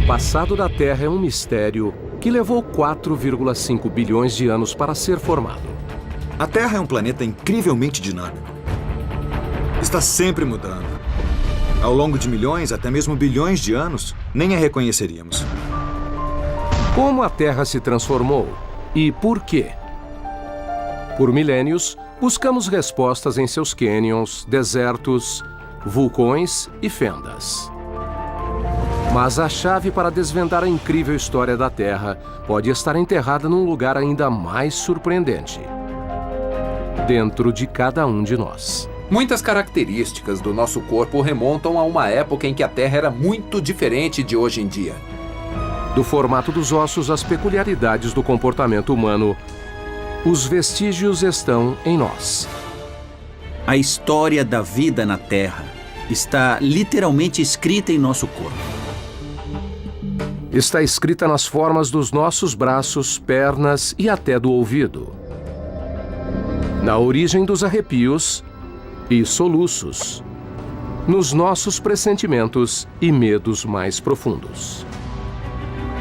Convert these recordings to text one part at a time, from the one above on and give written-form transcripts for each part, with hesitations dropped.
passado da Terra é um mistério que levou 4,5 bilhões de anos para ser formado. A Terra é um planeta incrivelmente dinâmico. Está sempre mudando. Ao longo de milhões, até mesmo bilhões de anos, nem a reconheceríamos. Como a Terra se transformou e por quê? Por milênios, buscamos respostas em seus cânions, desertos, vulcões e fendas. Mas a chave para desvendar a incrível história da Terra pode estar enterrada num lugar ainda mais surpreendente: dentro de cada um de nós. Muitas características do nosso corpo remontam a uma época em que a Terra era muito diferente de hoje em dia. Do formato dos ossos às peculiaridades do comportamento humano, os vestígios estão em nós. A história da vida na Terra está literalmente escrita em nosso corpo. Está escrita nas formas dos nossos braços, pernas e até do ouvido. Na origem dos arrepios e soluços. Nos nossos pressentimentos e medos mais profundos.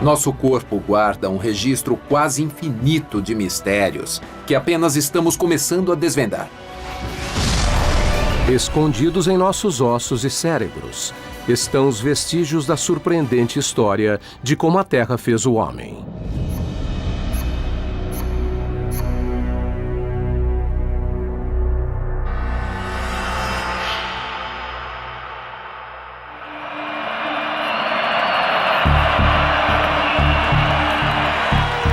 Nosso corpo guarda um registro quase infinito de mistérios que apenas estamos começando a desvendar. Escondidos em nossos ossos e cérebros estão os vestígios da surpreendente história de como a Terra fez o homem.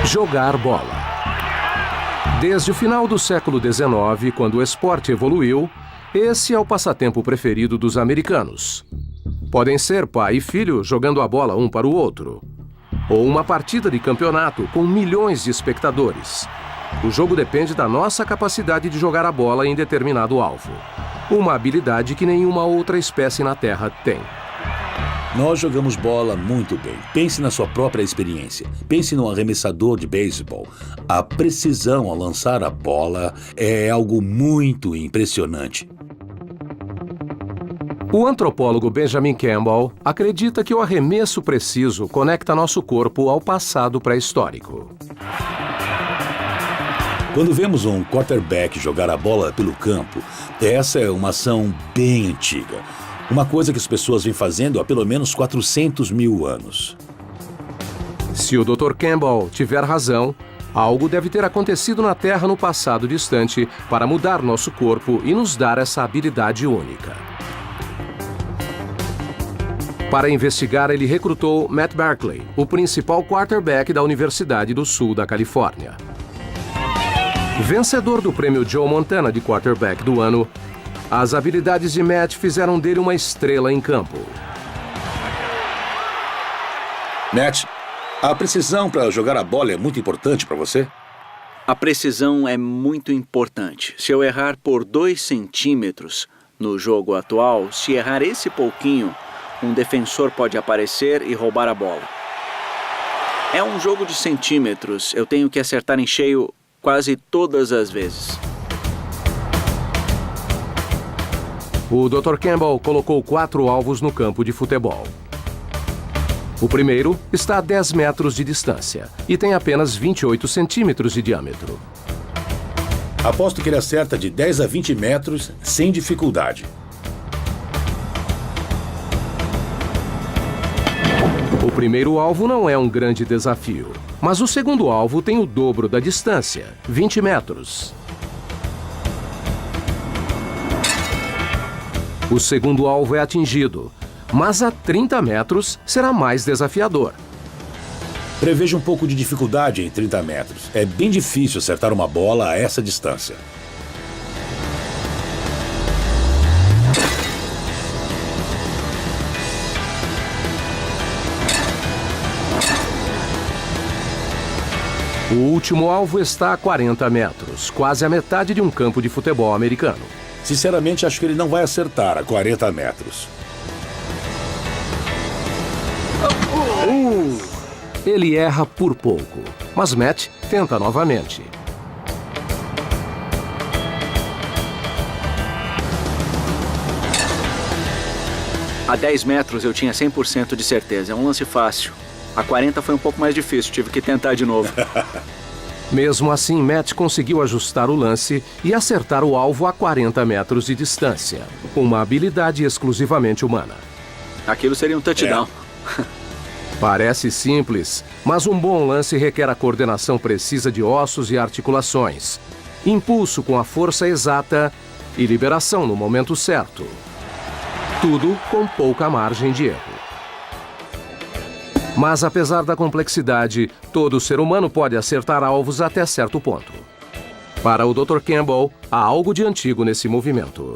Jogar bola. Desde o final do século XIX, quando o esporte evoluiu, esse é o passatempo preferido dos americanos. Podem ser pai e filho jogando a bola um para o outro. Ou uma partida de campeonato com milhões de espectadores. O jogo depende da nossa capacidade de jogar a bola em determinado alvo. Uma habilidade que nenhuma outra espécie na Terra tem. Nós jogamos bola muito bem. Pense na sua própria experiência. Pense no arremessador de beisebol. A precisão ao lançar a bola é algo muito impressionante. O antropólogo Benjamin Campbell acredita que o arremesso preciso conecta nosso corpo ao passado pré-histórico. Quando vemos um quarterback jogar a bola pelo campo, essa é uma ação bem antiga. Uma coisa que as pessoas vêm fazendo há pelo menos 400 mil anos. Se o Dr. Campbell tiver razão, algo deve ter acontecido na Terra no passado distante para mudar nosso corpo e nos dar essa habilidade única. Para investigar, ele recrutou Matt Barkley, o principal quarterback da Universidade do Sul da Califórnia. Vencedor do prêmio Joe Montana de quarterback do ano, as habilidades de Matt fizeram dele uma estrela em campo. Matt, a precisão para jogar a bola é muito importante para você? A precisão é muito importante. Se eu errar por 2 centímetros no jogo atual, se errar esse pouquinho, um defensor pode aparecer e roubar a bola. É um jogo de centímetros. Eu tenho que acertar em cheio quase todas as vezes. O Dr. Campbell colocou 4 alvos no campo de futebol. O primeiro está a 10 metros de distância e tem apenas 28 centímetros de diâmetro. Aposto que ele acerta de 10 a 20 metros sem dificuldade. O primeiro alvo não é um grande desafio, mas o segundo alvo tem o dobro da distância, 20 metros. O segundo alvo é atingido, mas a 30 metros será mais desafiador. Preveja um pouco de dificuldade em 30 metros. É bem difícil acertar uma bola a essa distância. O último alvo está a 40 metros, quase a metade de um campo de futebol americano. Sinceramente, acho que ele não vai acertar a 40 metros. Ele erra por pouco, mas Matt tenta novamente. A 10 metros eu tinha 100% de certeza. É um lance fácil. A 40 foi um pouco mais difícil, tive que tentar de novo. Mesmo assim, Matt conseguiu ajustar o lance e acertar o alvo a 40 metros de distância. Uma habilidade exclusivamente humana. Aquilo seria um touchdown. Parece simples, mas um bom lance requer a coordenação precisa de ossos e articulações, impulso com a força exata e liberação no momento certo. Tudo com pouca margem de erro. Mas apesar da complexidade, todo ser humano pode acertar alvos até certo ponto. Para o Dr. Campbell, há algo de antigo nesse movimento.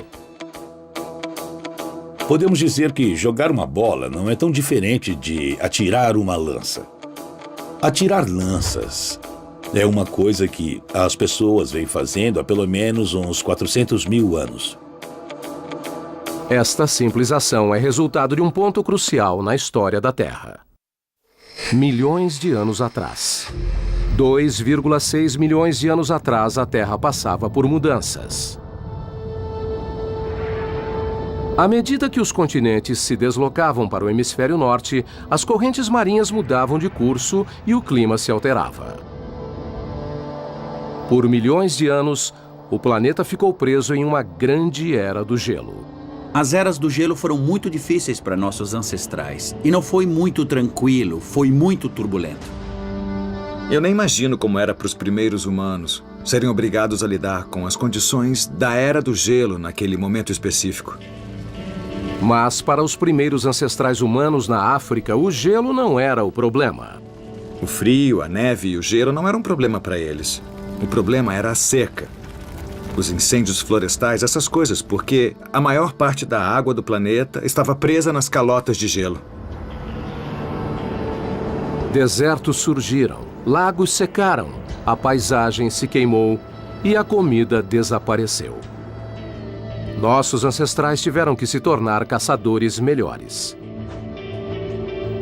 Podemos dizer que jogar uma bola não é tão diferente de atirar uma lança. Atirar lanças é uma coisa que as pessoas vêm fazendo há pelo menos uns 400 mil anos. Esta simples ação é resultado de um ponto crucial na história da Terra. Milhões de anos atrás. 2,6 milhões de anos atrás, a Terra passava por mudanças. À medida que os continentes se deslocavam para o hemisfério norte, as correntes marinhas mudavam de curso e o clima se alterava. Por milhões de anos, o planeta ficou preso em uma grande era do gelo. As eras do gelo foram muito difíceis para nossos ancestrais. E não foi muito tranquilo, foi muito turbulento. Eu nem imagino como era para os primeiros humanos serem obrigados a lidar com as condições da era do gelo naquele momento específico. Mas para os primeiros ancestrais humanos na África, o gelo não era o problema. O frio, a neve e o gelo não eram um problema para eles. O problema era a seca. Os incêndios florestais, essas coisas, porque a maior parte da água do planeta estava presa nas calotas de gelo. Desertos surgiram, lagos secaram, a paisagem se queimou e a comida desapareceu. Nossos ancestrais tiveram que se tornar caçadores melhores.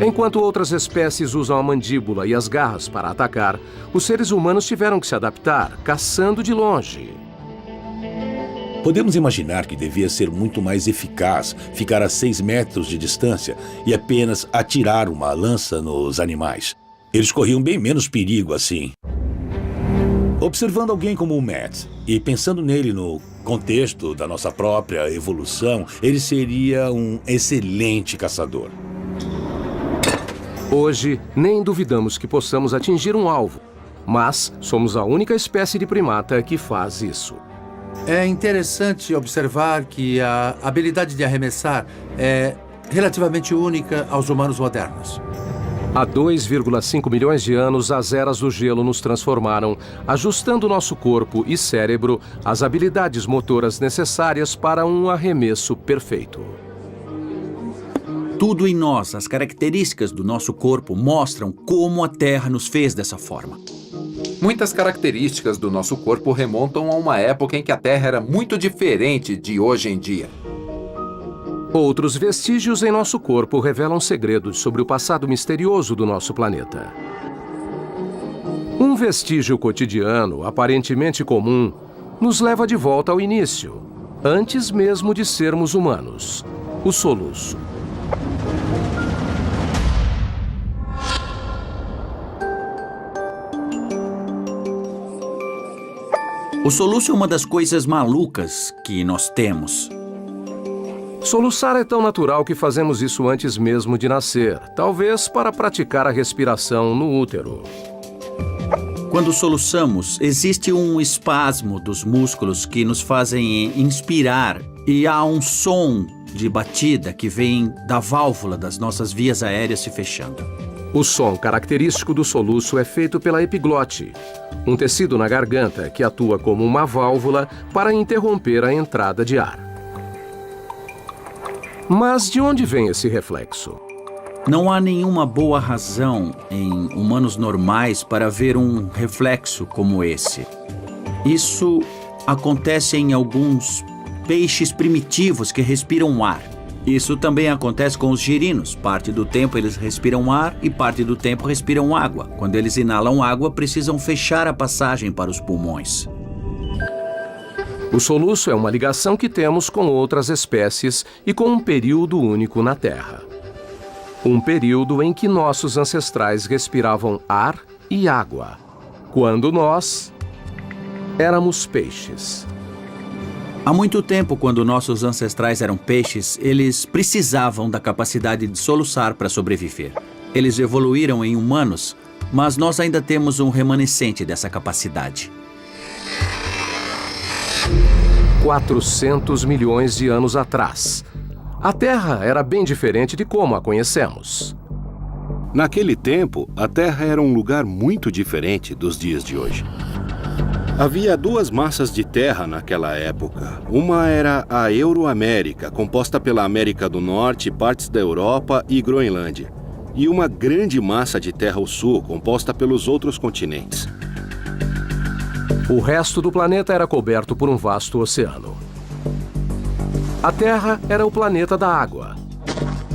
Enquanto outras espécies usam a mandíbula e as garras para atacar, os seres humanos tiveram que se adaptar, caçando de longe. Podemos imaginar que devia ser muito mais eficaz ficar a 6 metros de distância e apenas atirar uma lança nos animais. Eles corriam bem menos perigo assim. Observando alguém como o Matt e pensando nele no contexto da nossa própria evolução, ele seria um excelente caçador. Hoje, nem duvidamos que possamos atingir um alvo, mas somos a única espécie de primata que faz isso. É interessante observar que a habilidade de arremessar é relativamente única aos humanos modernos. Há 2,5 milhões de anos, as eras do gelo nos transformaram, ajustando nosso corpo e cérebro às habilidades motoras necessárias para um arremesso perfeito. Tudo em nós, as características do nosso corpo, mostram como a Terra nos fez dessa forma. Muitas características do nosso corpo remontam a uma época em que a Terra era muito diferente de hoje em dia. Outros vestígios em nosso corpo revelam segredos sobre o passado misterioso do nosso planeta. Um vestígio cotidiano, aparentemente comum, nos leva de volta ao início, antes mesmo de sermos humanos: o soluço. O soluço é uma das coisas malucas que nós temos. Soluçar é tão natural que fazemos isso antes mesmo de nascer, talvez para praticar a respiração no útero. Quando soluçamos, existe um espasmo dos músculos que nos fazem inspirar e há um som de batida que vem da válvula das nossas vias aéreas se fechando. O som característico do soluço é feito pela epiglote, um tecido na garganta que atua como uma válvula para interromper a entrada de ar. Mas de onde vem esse reflexo? Não há nenhuma boa razão em humanos normais para ver um reflexo como esse. Isso acontece em alguns peixes primitivos que respiram ar. Isso também acontece com os girinos. Parte do tempo eles respiram ar e parte do tempo respiram água. Quando eles inalam água, precisam fechar a passagem para os pulmões. O soluço é uma ligação que temos com outras espécies e com um período único na Terra. Um período em que nossos ancestrais respiravam ar e água, quando nós éramos peixes. Há muito tempo, quando nossos ancestrais eram peixes, eles precisavam da capacidade de soluçar para sobreviver. Eles evoluíram em humanos, mas nós ainda temos um remanescente dessa capacidade. 400 milhões de anos atrás, a Terra era bem diferente de como a conhecemos. Naquele tempo, a Terra era um lugar muito diferente dos dias de hoje. Havia duas massas de terra naquela época. Uma era a Euroamérica, composta pela América do Norte, partes da Europa e Groenlândia. E uma grande massa de terra ao sul, composta pelos outros continentes. O resto do planeta era coberto por um vasto oceano. A Terra era o planeta da água.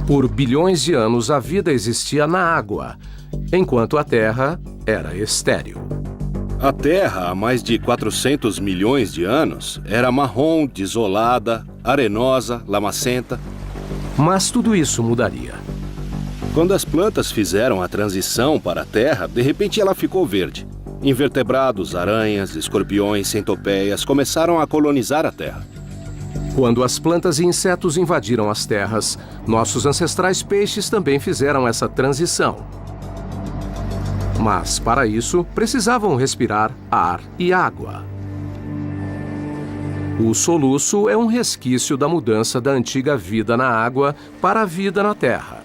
Por bilhões de anos, a vida existia na água, enquanto a Terra era estéril. A Terra, há mais de 400 milhões de anos, era marrom, desolada, arenosa, lamacenta. Mas tudo isso mudaria. Quando as plantas fizeram a transição para a Terra, de repente ela ficou verde. Invertebrados, aranhas, escorpiões, centopeias começaram a colonizar a Terra. Quando as plantas e insetos invadiram as terras, nossos ancestrais peixes também fizeram essa transição. Mas, para isso, precisavam respirar ar e água. O soluço é um resquício da mudança da antiga vida na água para a vida na terra.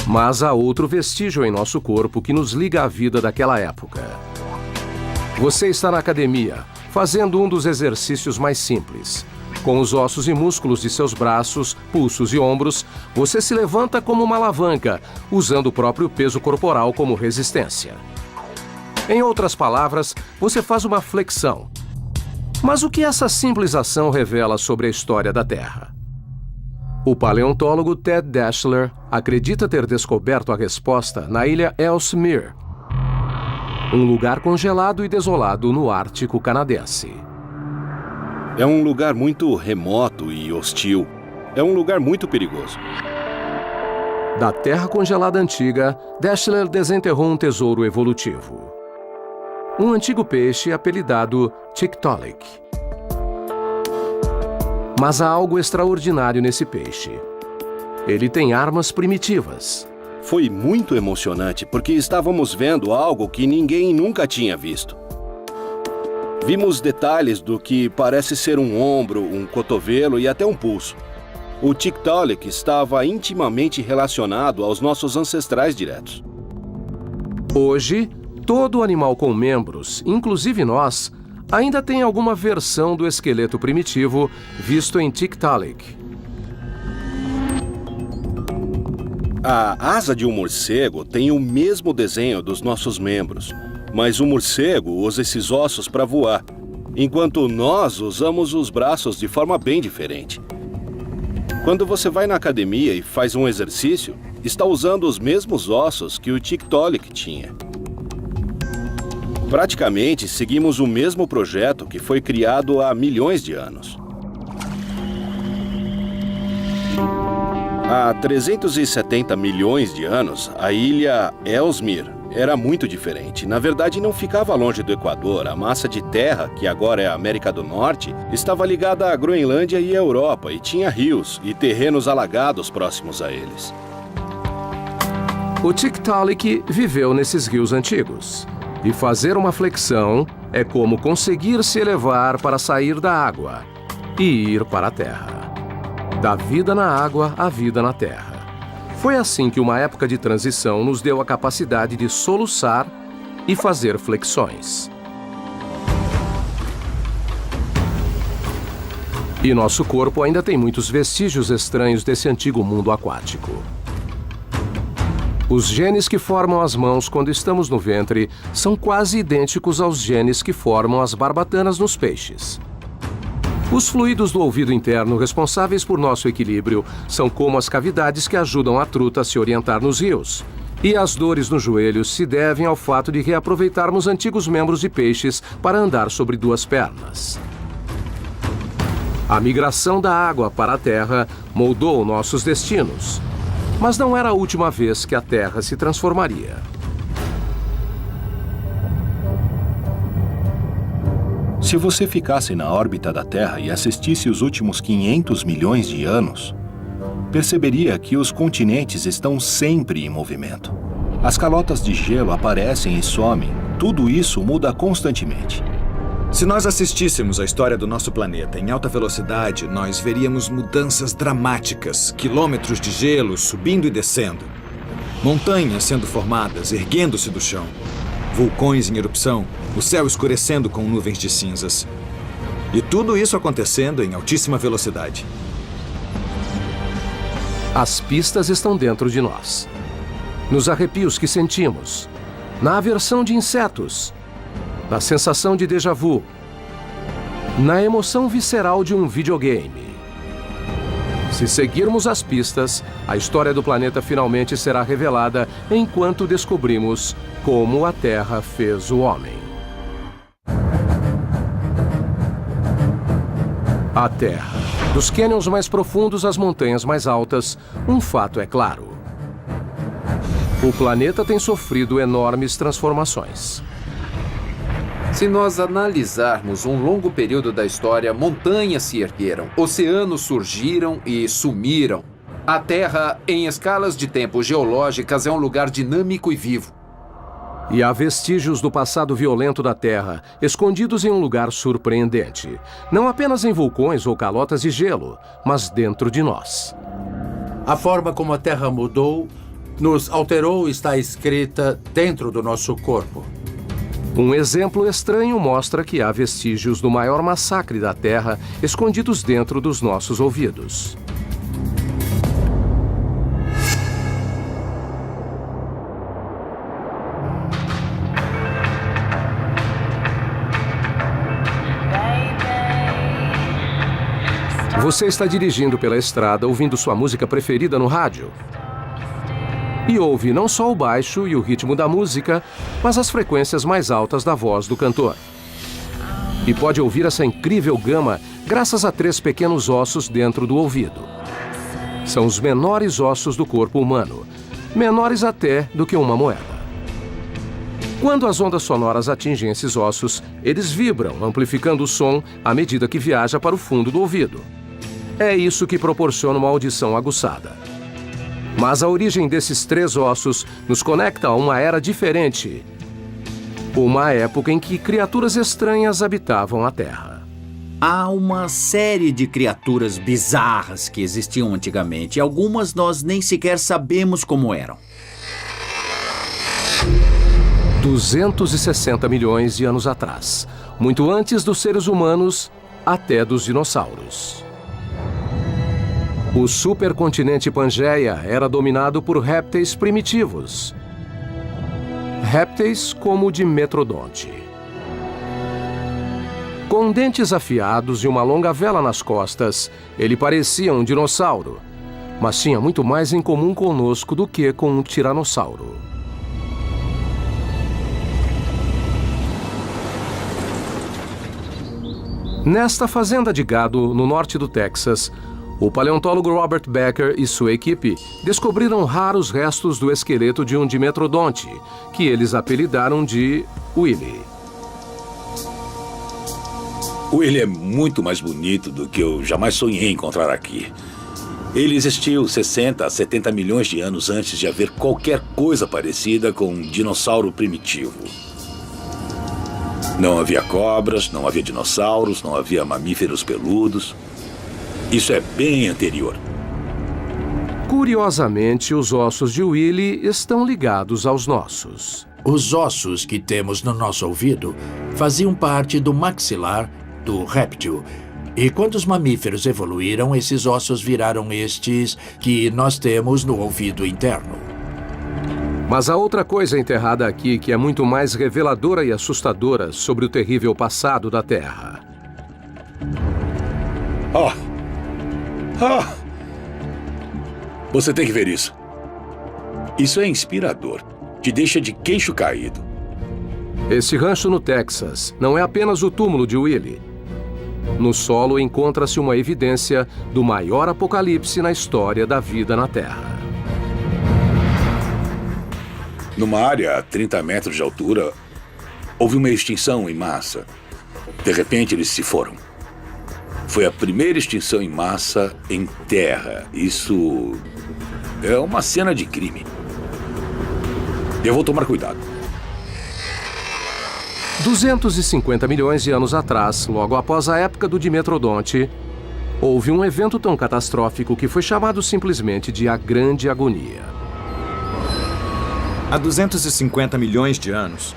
Mas há outro vestígio em nosso corpo que nos liga à vida daquela época. Você está na academia, fazendo um dos exercícios mais simples. Com os ossos e músculos de seus braços, pulsos e ombros, você se levanta como uma alavanca, usando o próprio peso corporal como resistência. Em outras palavras, você faz uma flexão. Mas o que essa simples ação revela sobre a história da Terra? O paleontólogo Ted Dassler acredita ter descoberto a resposta na ilha Ellesmere, um lugar congelado e desolado no Ártico canadense. É um lugar muito remoto e hostil. É um lugar muito perigoso. Da terra congelada antiga, Dassler desenterrou um tesouro evolutivo. Um antigo peixe apelidado Tiktaalik. Mas há algo extraordinário nesse peixe. Ele tem armas primitivas. Foi muito emocionante porque estávamos vendo algo que ninguém nunca tinha visto. Vimos detalhes do que parece ser um ombro, um cotovelo e até um pulso. O Tiktaalik estava intimamente relacionado aos nossos ancestrais diretos. Hoje, todo animal com membros, inclusive nós, ainda tem alguma versão do esqueleto primitivo visto em Tiktaalik. A asa de um morcego tem o mesmo desenho dos nossos membros, mas o morcego usa esses ossos para voar, enquanto nós usamos os braços de forma bem diferente. Quando você vai na academia e faz um exercício, está usando os mesmos ossos que o Tiktaalik tinha. Praticamente seguimos o mesmo projeto que foi criado há milhões de anos. Há 370 milhões de anos, a ilha Ellesmere era muito diferente. Na verdade, não ficava longe do Equador. A massa de terra, que agora é a América do Norte, estava ligada à Groenlândia e à Europa e tinha rios e terrenos alagados próximos a eles. O Tiktaalik viveu nesses rios antigos. E fazer uma flexão é como conseguir se elevar para sair da água e ir para a terra. Da vida na água à vida na terra. Foi assim que uma época de transição nos deu a capacidade de soluçar e fazer flexões. E nosso corpo ainda tem muitos vestígios estranhos desse antigo mundo aquático. Os genes que formam as mãos quando estamos no ventre são quase idênticos aos genes que formam as barbatanas nos peixes. Os fluidos do ouvido interno responsáveis por nosso equilíbrio são como as cavidades que ajudam a truta a se orientar nos rios. E as dores nos joelhos se devem ao fato de reaproveitarmos antigos membros de peixes para andar sobre duas pernas. A migração da água para a Terra moldou nossos destinos. Mas não era a última vez que a Terra se transformaria. Se você ficasse na órbita da Terra e assistisse os últimos 500 milhões de anos, perceberia que os continentes estão sempre em movimento. As calotas de gelo aparecem e somem. Tudo isso muda constantemente. Se nós assistíssemos à história do nosso planeta em alta velocidade, nós veríamos mudanças dramáticas, quilômetros de gelo subindo e descendo, montanhas sendo formadas, erguendo-se do chão, vulcões em erupção, o céu escurecendo com nuvens de cinzas. E tudo isso acontecendo em altíssima velocidade. As pistas estão dentro de nós. Nos arrepios que sentimos, na aversão de insetos, na sensação de déjà vu, na emoção visceral de um videogame. Se seguirmos as pistas, a história do planeta finalmente será revelada enquanto descobrimos como a Terra fez o homem. A Terra. Dos cânions mais profundos às montanhas mais altas, um fato é claro. O planeta tem sofrido enormes transformações. Se nós analisarmos um longo período da história, montanhas se ergueram, oceanos surgiram e sumiram. A Terra, em escalas de tempo geológicas, é um lugar dinâmico e vivo. E há vestígios do passado violento da Terra, escondidos em um lugar surpreendente. Não apenas em vulcões ou calotas de gelo, mas dentro de nós. A forma como a Terra mudou, nos alterou e está escrita dentro do nosso corpo. Um exemplo estranho mostra que há vestígios do maior massacre da Terra escondidos dentro dos nossos ouvidos. Você está dirigindo pela estrada ouvindo sua música preferida no rádio. E ouve não só o baixo e o ritmo da música, mas as frequências mais altas da voz do cantor. E pode ouvir essa incrível gama graças a 3 pequenos ossos dentro do ouvido. São os menores ossos do corpo humano, menores até do que uma moeda. Quando as ondas sonoras atingem esses ossos, eles vibram, amplificando o som à medida que viaja para o fundo do ouvido. É isso que proporciona uma audição aguçada. Mas a origem desses 3 ossos nos conecta a uma era diferente. Uma época em que criaturas estranhas habitavam a Terra. Há uma série de criaturas bizarras que existiam antigamente. E algumas nós nem sequer sabemos como eram. 260 milhões de anos atrás. Muito antes dos seres humanos, até dos dinossauros. O supercontinente Pangeia era dominado por répteis primitivos. Répteis como o de Metrodonte. Com dentes afiados e uma longa vela nas costas, ele parecia um dinossauro, mas tinha muito mais em comum conosco do que com um tiranossauro. Nesta fazenda de gado, no norte do Texas, o paleontólogo Robert Becker e sua equipe descobriram raros restos do esqueleto de um dimetrodonte, que eles apelidaram de Willy. Willy é muito mais bonito do que eu jamais sonhei encontrar aqui. Ele existiu 60 a 70 milhões de anos antes de haver qualquer coisa parecida com um dinossauro primitivo. Não havia cobras, não havia dinossauros, não havia mamíferos peludos. Isso é bem anterior. Curiosamente, os ossos de Willy estão ligados aos nossos. Os ossos que temos no nosso ouvido faziam parte do maxilar do réptil. E quando os mamíferos evoluíram, esses ossos viraram estes que nós temos no ouvido interno. Mas há outra coisa enterrada aqui que é muito mais reveladora e assustadora sobre o terrível passado da Terra. Você tem que ver isso. Isso é inspirador. Te deixa de queixo caído. Esse rancho no Texas não é apenas o túmulo de Willy. No solo encontra-se uma evidência do maior apocalipse na história da vida na Terra. Numa área a 30 metros de altura, houve uma extinção em massa. De repente, eles se foram. Foi a primeira extinção em massa em terra. Isso é uma cena de crime. Eu vou tomar cuidado. 250 milhões de anos atrás, logo após a época do Dimetrodonte, houve um evento tão catastrófico que foi chamado simplesmente de a Grande Agonia. Há 250 milhões de anos,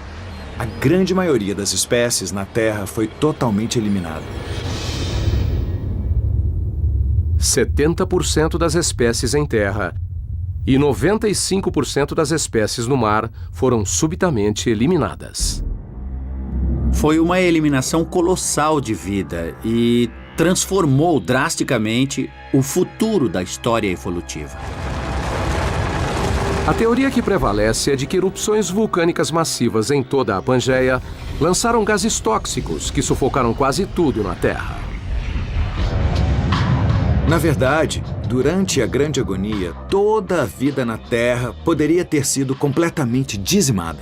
a grande maioria das espécies na Terra foi totalmente eliminada. 70% das espécies em terra e 95% das espécies no mar foram subitamente eliminadas. Foi uma eliminação colossal de vida e transformou drasticamente o futuro da história evolutiva. A teoria que prevalece é de que erupções vulcânicas massivas em toda a Pangeia lançaram gases tóxicos que sufocaram quase tudo na Terra. Na verdade, durante a Grande Agonia, toda a vida na Terra poderia ter sido completamente dizimada.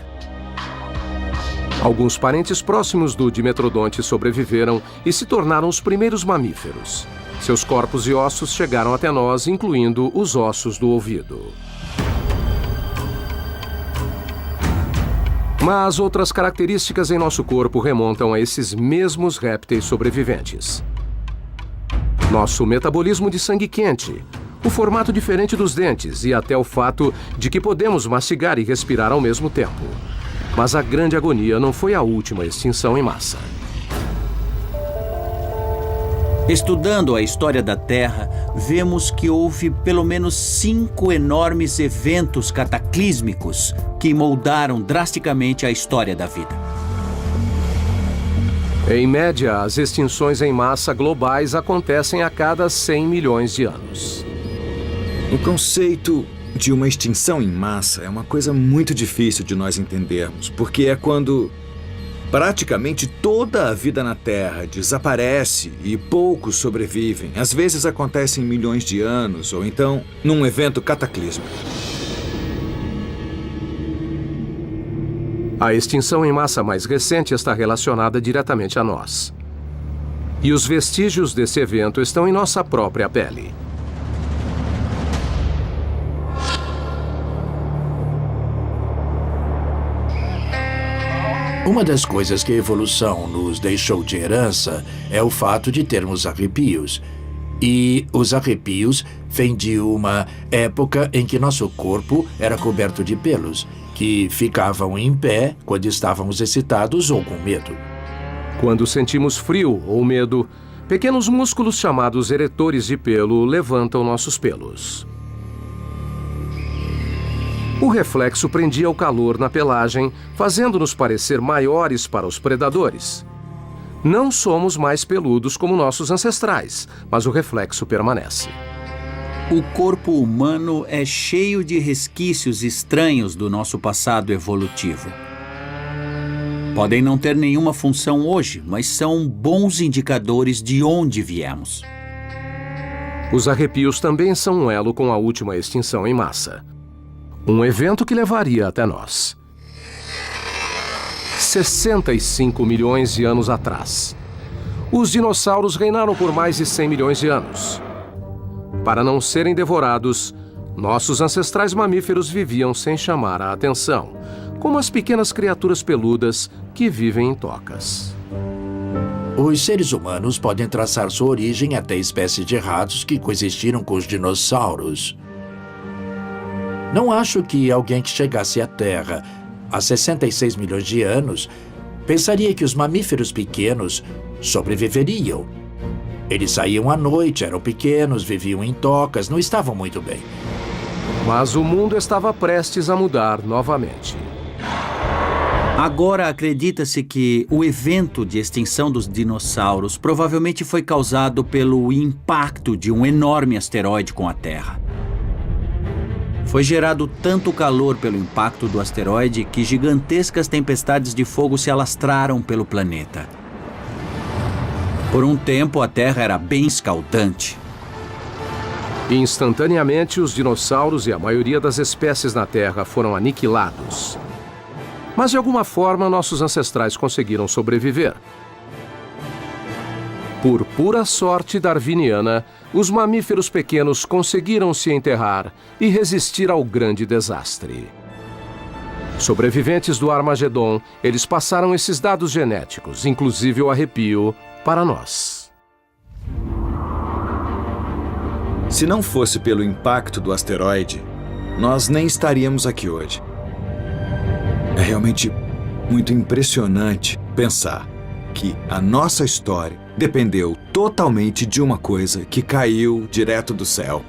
Alguns parentes próximos do Dimetrodonte sobreviveram e se tornaram os primeiros mamíferos. Seus corpos e ossos chegaram até nós, incluindo os ossos do ouvido. Mas outras características em nosso corpo remontam a esses mesmos répteis sobreviventes. Nosso metabolismo de sangue quente, o formato diferente dos dentes e até o fato de que podemos mastigar e respirar ao mesmo tempo. Mas a Grande Agonia não foi a última extinção em massa. Estudando a história da Terra, vemos que houve pelo menos 5 enormes eventos cataclísmicos que moldaram drasticamente a história da vida. Em média, as extinções em massa globais acontecem a cada 100 milhões de anos. O conceito de uma extinção em massa é uma coisa muito difícil de nós entendermos, porque é quando praticamente toda a vida na Terra desaparece e poucos sobrevivem. Às vezes acontece em milhões de anos, ou então num evento cataclísmico. A extinção em massa mais recente está relacionada diretamente a nós. E os vestígios desse evento estão em nossa própria pele. Uma das coisas que a evolução nos deixou de herança é o fato de termos arrepios. E os arrepios vêm de uma época em que nosso corpo era coberto de pelos, que ficavam em pé quando estávamos excitados ou com medo. Quando sentimos frio ou medo, pequenos músculos chamados eretores de pelo levantam nossos pelos. O reflexo prendia o calor na pelagem, fazendo-nos parecer maiores para os predadores. Não somos mais peludos como nossos ancestrais, mas o reflexo permanece. O corpo humano é cheio de resquícios estranhos do nosso passado evolutivo. Podem não ter nenhuma função hoje, mas são bons indicadores de onde viemos. Os arrepios também são um elo com a última extinção em massa. Um evento que levaria até nós. 65 milhões de anos atrás. Os dinossauros reinaram por mais de 100 milhões de anos. Para não serem devorados, nossos ancestrais mamíferos viviam sem chamar a atenção, como as pequenas criaturas peludas que vivem em tocas. Os seres humanos podem traçar sua origem até espécies de ratos que coexistiram com os dinossauros. Não acho que alguém que chegasse à Terra há 66 milhões de anos pensaria que os mamíferos pequenos sobreviveriam. Eles saíam à noite, eram pequenos, viviam em tocas, não estavam muito bem. Mas o mundo estava prestes a mudar novamente. Agora acredita-se que o evento de extinção dos dinossauros provavelmente foi causado pelo impacto de um enorme asteroide com a Terra. Foi gerado tanto calor pelo impacto do asteroide que gigantescas tempestades de fogo se alastraram pelo planeta. Por um tempo, a Terra era bem escaldante. Instantaneamente, os dinossauros e a maioria das espécies na Terra foram aniquilados. Mas, de alguma forma, nossos ancestrais conseguiram sobreviver. Por pura sorte darwiniana, os mamíferos pequenos conseguiram se enterrar e resistir ao grande desastre. Sobreviventes do Armagedon, eles passaram esses dados genéticos, inclusive o arrepio, para nós. Se não fosse pelo impacto do asteroide, nós nem estaríamos aqui hoje. É realmente muito impressionante pensar que a nossa história dependeu totalmente de uma coisa que caiu direto do céu.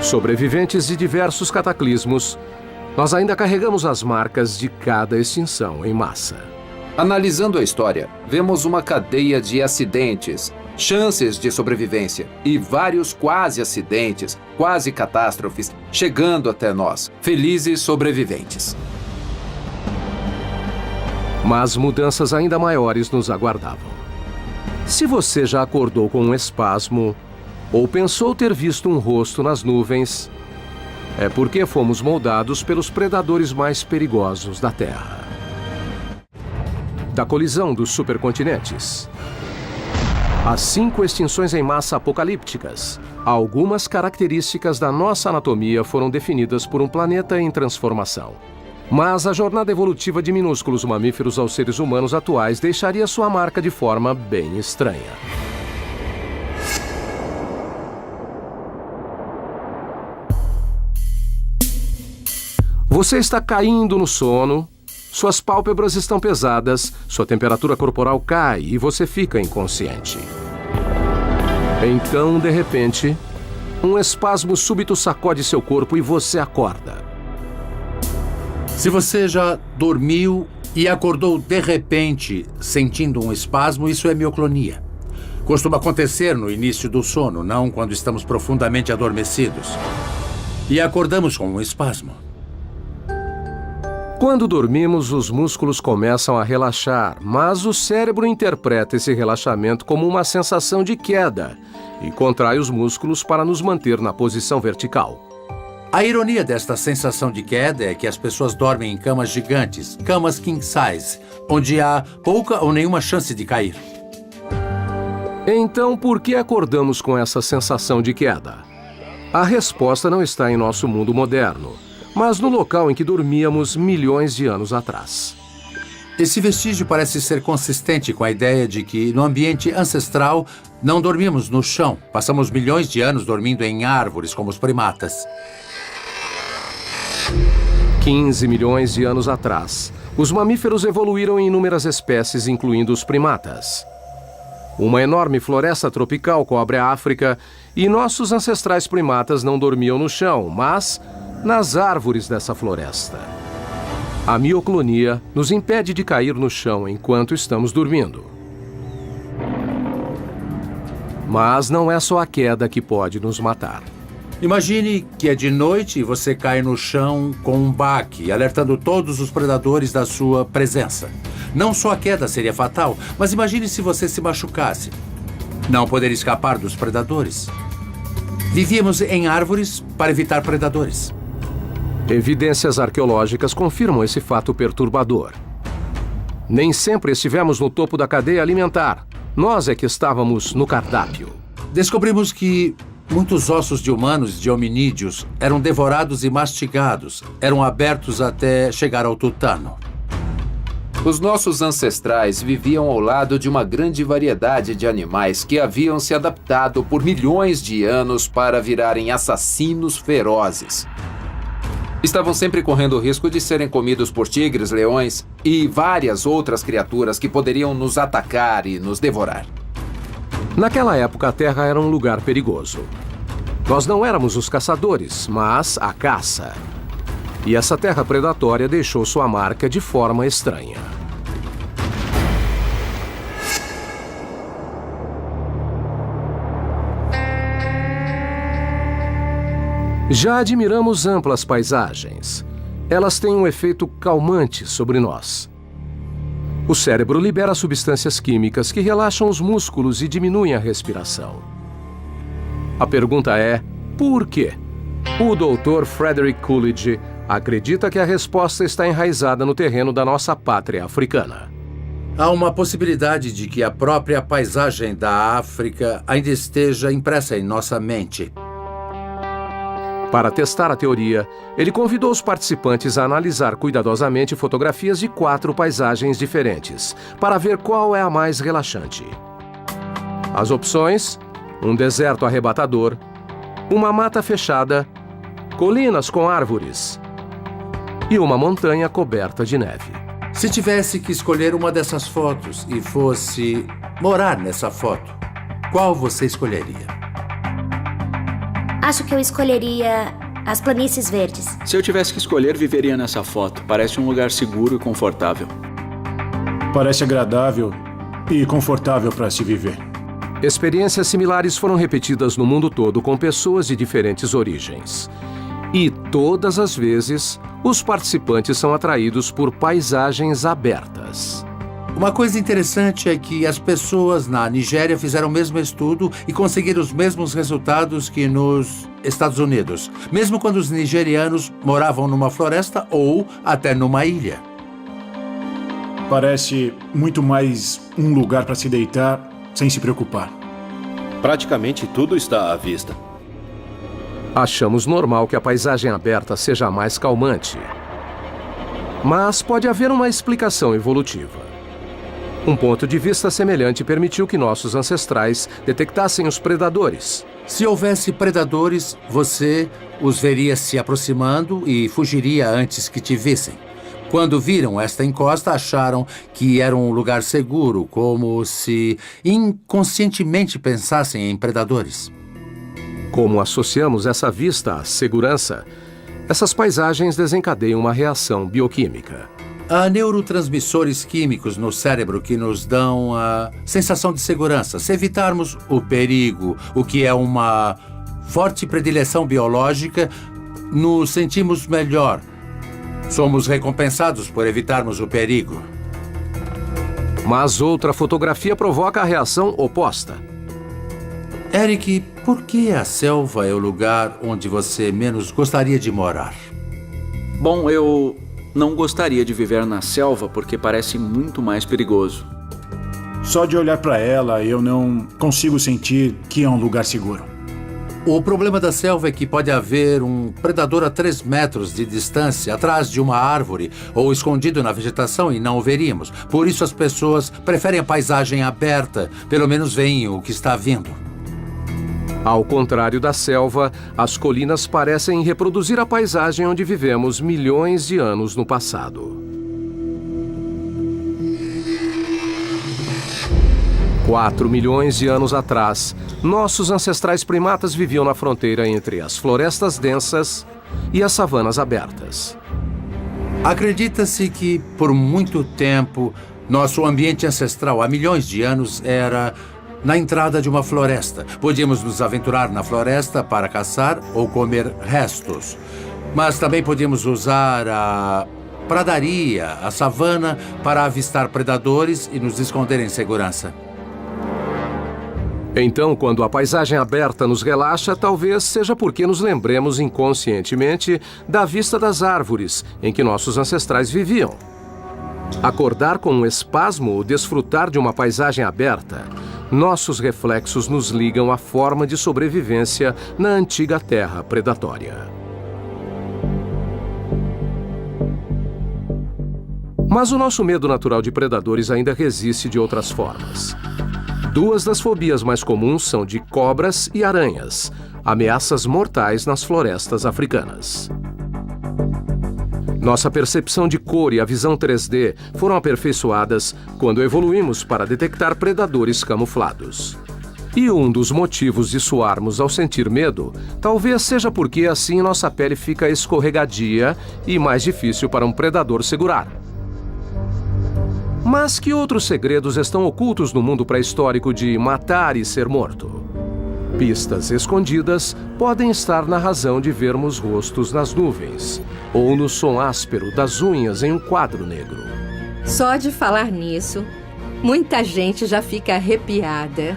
Sobreviventes de diversos cataclismos, nós ainda carregamos as marcas de cada extinção em massa. Analisando a história, vemos uma cadeia de acidentes, chances de sobrevivência e vários quase acidentes, quase catástrofes, chegando até nós, felizes sobreviventes. Mas mudanças ainda maiores nos aguardavam. Se você já acordou com um espasmo ou pensou ter visto um rosto nas nuvens, é porque fomos moldados pelos predadores mais perigosos da Terra. Da colisão dos supercontinentes, as 5 extinções em massa apocalípticas, algumas características da nossa anatomia foram definidas por um planeta em transformação. Mas a jornada evolutiva de minúsculos mamíferos aos seres humanos atuais deixaria sua marca de forma bem estranha. Você está caindo no sono, suas pálpebras estão pesadas, sua temperatura corporal cai e você fica inconsciente. Então, de repente, um espasmo súbito sacode seu corpo e você acorda. Se você já dormiu e acordou de repente sentindo um espasmo, isso é mioclonia. Costuma acontecer no início do sono, não quando estamos profundamente adormecidos. E acordamos com um espasmo. Quando dormimos, os músculos começam a relaxar, mas o cérebro interpreta esse relaxamento como uma sensação de queda e contrai os músculos para nos manter na posição vertical. A ironia desta sensação de queda é que as pessoas dormem em camas gigantes, camas king size, onde há pouca ou nenhuma chance de cair. Então, por que acordamos com essa sensação de queda? A resposta não está em nosso mundo moderno, mas no local em que dormíamos milhões de anos atrás. Esse vestígio parece ser consistente com a ideia de que, no ambiente ancestral, não dormimos no chão. Passamos milhões de anos dormindo em árvores, como os primatas. 15 milhões de anos atrás, os mamíferos evoluíram em inúmeras espécies, incluindo os primatas. Uma enorme floresta tropical cobre a África e nossos ancestrais primatas não dormiam no chão, mas nas árvores dessa floresta. A mioclonia nos impede de cair no chão enquanto estamos dormindo. Mas não é só a queda que pode nos matar. Imagine que é de noite e você cai no chão com um baque, alertando todos os predadores da sua presença. Não só a queda seria fatal, mas imagine se você se machucasse. Não poderia escapar dos predadores. Vivíamos em árvores para evitar predadores. Evidências arqueológicas confirmam esse fato perturbador. Nem sempre estivemos no topo da cadeia alimentar. Nós é que estávamos no cardápio. Descobrimos que muitos ossos de humanos e de hominídeos eram devorados e mastigados, eram abertos até chegar ao tutano. Os nossos ancestrais viviam ao lado de uma grande variedade de animais que haviam se adaptado por milhões de anos para virarem assassinos ferozes. Estavam sempre correndo o risco de serem comidos por tigres, leões e várias outras criaturas que poderiam nos atacar e nos devorar. Naquela época, a Terra era um lugar perigoso. Nós não éramos os caçadores, mas a caça. E essa terra predatória deixou sua marca de forma estranha. Já admiramos amplas paisagens. Elas têm um efeito calmante sobre nós. O cérebro libera substâncias químicas que relaxam os músculos e diminuem a respiração. A pergunta é, por quê? O Dr. Frederick Coolidge acredita que a resposta está enraizada no terreno da nossa pátria africana. Há uma possibilidade de que a própria paisagem da África ainda esteja impressa em nossa mente. Para testar a teoria, ele convidou os participantes a analisar cuidadosamente fotografias de 4 paisagens diferentes, para ver qual é a mais relaxante. As opções: um deserto arrebatador, uma mata fechada, colinas com árvores e uma montanha coberta de neve. Se tivesse que escolher uma dessas fotos e fosse morar nessa foto, qual você escolheria? Acho que eu escolheria as planícies verdes. Se eu tivesse que escolher, viveria nessa foto. Parece um lugar seguro e confortável. Parece agradável e confortável para se viver. Experiências similares foram repetidas no mundo todo com pessoas de diferentes origens. E todas as vezes, os participantes são atraídos por paisagens abertas. Uma coisa interessante é que as pessoas na Nigéria fizeram o mesmo estudo e conseguiram os mesmos resultados que nos Estados Unidos, mesmo quando os nigerianos moravam numa floresta ou até numa ilha. Parece muito mais um lugar para se deitar sem se preocupar. Praticamente tudo está à vista. Achamos normal que a paisagem aberta seja mais calmante. Mas pode haver uma explicação evolutiva. Um ponto de vista semelhante permitiu que nossos ancestrais detectassem os predadores. Se houvesse predadores, você os veria se aproximando e fugiria antes que te vissem. Quando viram esta encosta, acharam que era um lugar seguro, como se inconscientemente pensassem em predadores. Como associamos essa vista à segurança, essas paisagens desencadeiam uma reação bioquímica. Há neurotransmissores químicos no cérebro que nos dão a sensação de segurança. Se evitarmos o perigo, o que é uma forte predileção biológica, nos sentimos melhor. Somos recompensados por evitarmos o perigo. Mas outra fotografia provoca a reação oposta. Eric, por que a selva é o lugar onde você menos gostaria de morar? Bom, eu não gostaria de viver na selva porque parece muito mais perigoso. Só de olhar para ela, eu não consigo sentir que é um lugar seguro. O problema da selva é que pode haver um predador a 3 metros de distância, atrás de uma árvore ou escondido na vegetação e não o veríamos. Por isso as pessoas preferem a paisagem aberta, pelo menos veem o que está vindo. Ao contrário da selva, as colinas parecem reproduzir a paisagem onde vivemos milhões de anos no passado. 4 milhões de anos atrás, nossos ancestrais primatas viviam na fronteira entre as florestas densas e as savanas abertas. Acredita-se que, por muito tempo, nosso ambiente ancestral, há milhões de anos, era na entrada de uma floresta. Podíamos nos aventurar na floresta para caçar ou comer restos. Mas também podíamos usar a pradaria, a savana, para avistar predadores e nos esconder em segurança. Então, quando a paisagem aberta nos relaxa, talvez seja porque nos lembremos inconscientemente da vista das árvores em que nossos ancestrais viviam. Acordar com um espasmo ou desfrutar de uma paisagem aberta, nossos reflexos nos ligam à forma de sobrevivência na antiga terra predatória. Mas o nosso medo natural de predadores ainda resiste de outras formas. 2 das fobias mais comuns são de cobras e aranhas, ameaças mortais nas florestas africanas. Nossa percepção de cor e a visão 3D foram aperfeiçoadas quando evoluímos para detectar predadores camuflados. E um dos motivos de suarmos ao sentir medo talvez seja porque assim nossa pele fica escorregadia e mais difícil para um predador segurar. Mas que outros segredos estão ocultos no mundo pré-histórico de matar e ser morto? Pistas escondidas podem estar na razão de vermos rostos nas nuvens, ou no som áspero das unhas em um quadro negro. Só de falar nisso, muita gente já fica arrepiada.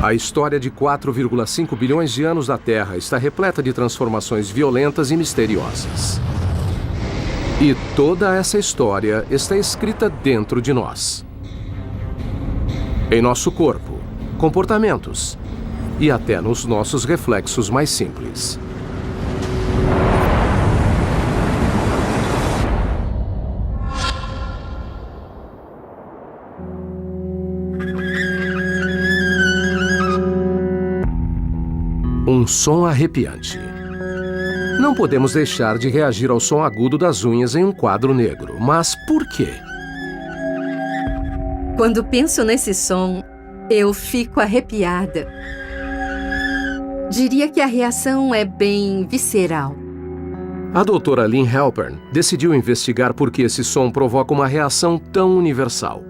A história de 4,5 bilhões de anos da Terra está repleta de transformações violentas e misteriosas. E toda essa história está escrita dentro de nós. Em nosso corpo, comportamentos e até nos nossos reflexos mais simples. Um som arrepiante. Não podemos deixar de reagir ao som agudo das unhas em um quadro negro. Mas por quê? Quando penso nesse som, eu fico arrepiada. Diria que a reação é bem visceral. A doutora Lynn Halpern decidiu investigar por que esse som provoca uma reação tão universal.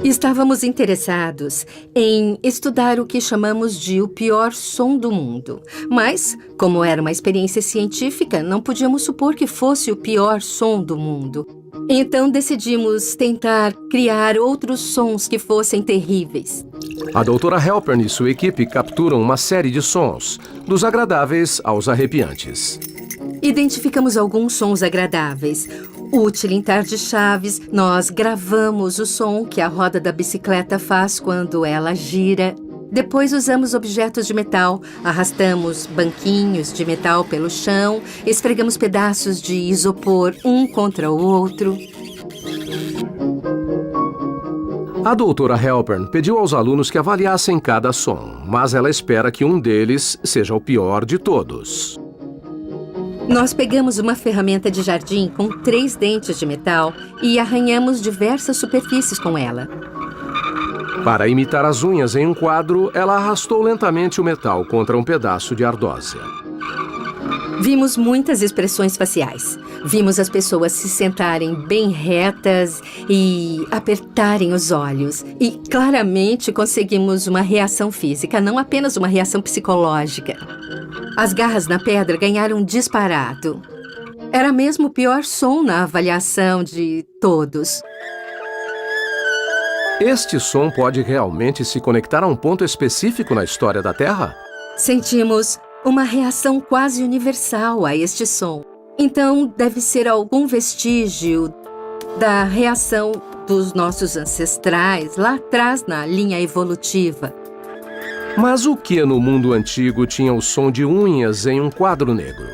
Estávamos interessados em estudar o que chamamos de o pior som do mundo. Mas, como era uma experiência científica, não podíamos supor que fosse o pior som do mundo. Então decidimos tentar criar outros sons que fossem terríveis. A doutora Halpern e sua equipe capturam uma série de sons, dos agradáveis aos arrepiantes. Identificamos alguns sons agradáveis. O tilintar de chaves, nós gravamos o som que a roda da bicicleta faz quando ela gira. Depois usamos objetos de metal, arrastamos banquinhos de metal pelo chão, esfregamos pedaços de isopor um contra o outro. A doutora Halpern pediu aos alunos que avaliassem cada som, mas ela espera que um deles seja o pior de todos. Nós pegamos uma ferramenta de jardim com 3 dentes de metal e arranhamos diversas superfícies com ela. Para imitar as unhas em um quadro, ela arrastou lentamente o metal contra um pedaço de ardósia. Vimos muitas expressões faciais. Vimos as pessoas se sentarem bem retas e apertarem os olhos. E claramente conseguimos uma reação física, não apenas uma reação psicológica. As garras na pedra ganharam disparado. Era mesmo o pior som na avaliação de todos. Este som pode realmente se conectar a um ponto específico na história da Terra? Sentimos uma reação quase universal a este som. Então, deve ser algum vestígio da reação dos nossos ancestrais lá atrás na linha evolutiva. Mas o que no mundo antigo tinha o som de unhas em um quadro negro?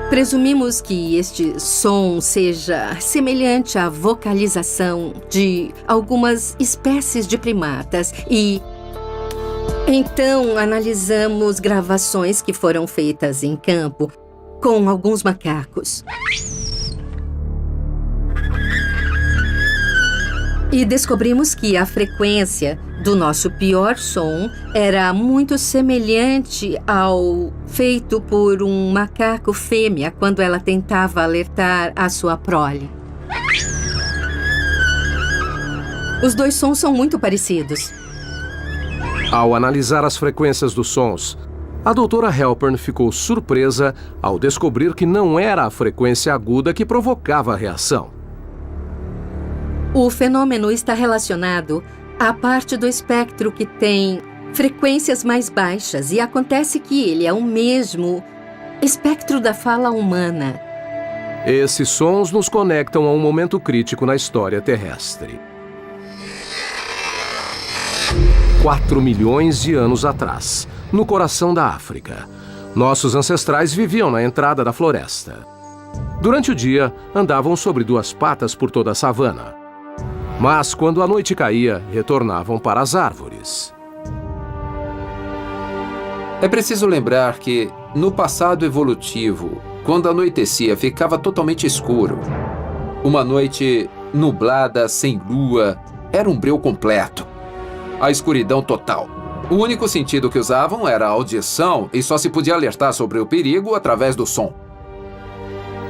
Presumimos que este som seja semelhante à vocalização de algumas espécies de primatas e então analisamos gravações que foram feitas em campo com alguns macacos. E descobrimos que a frequência do nosso pior som era muito semelhante ao feito por um macaco fêmea quando ela tentava alertar a sua prole. Os 2 sons são muito parecidos. Ao analisar as frequências dos sons, a doutora Halpern ficou surpresa ao descobrir que não era a frequência aguda que provocava a reação. O fenômeno está relacionado à parte do espectro que tem frequências mais baixas e acontece que ele é o mesmo espectro da fala humana. Esses sons nos conectam a um momento crítico na história terrestre. 4 milhões de anos atrás, no coração da África, nossos ancestrais viviam na entrada da floresta. Durante o dia, andavam sobre 2 patas por toda a savana. Mas, quando a noite caía, retornavam para as árvores. É preciso lembrar que, no passado evolutivo, quando anoitecia, ficava totalmente escuro. Uma noite nublada, sem lua, era um breu completo. A escuridão total. O único sentido que usavam era a audição e só se podia alertar sobre o perigo através do som.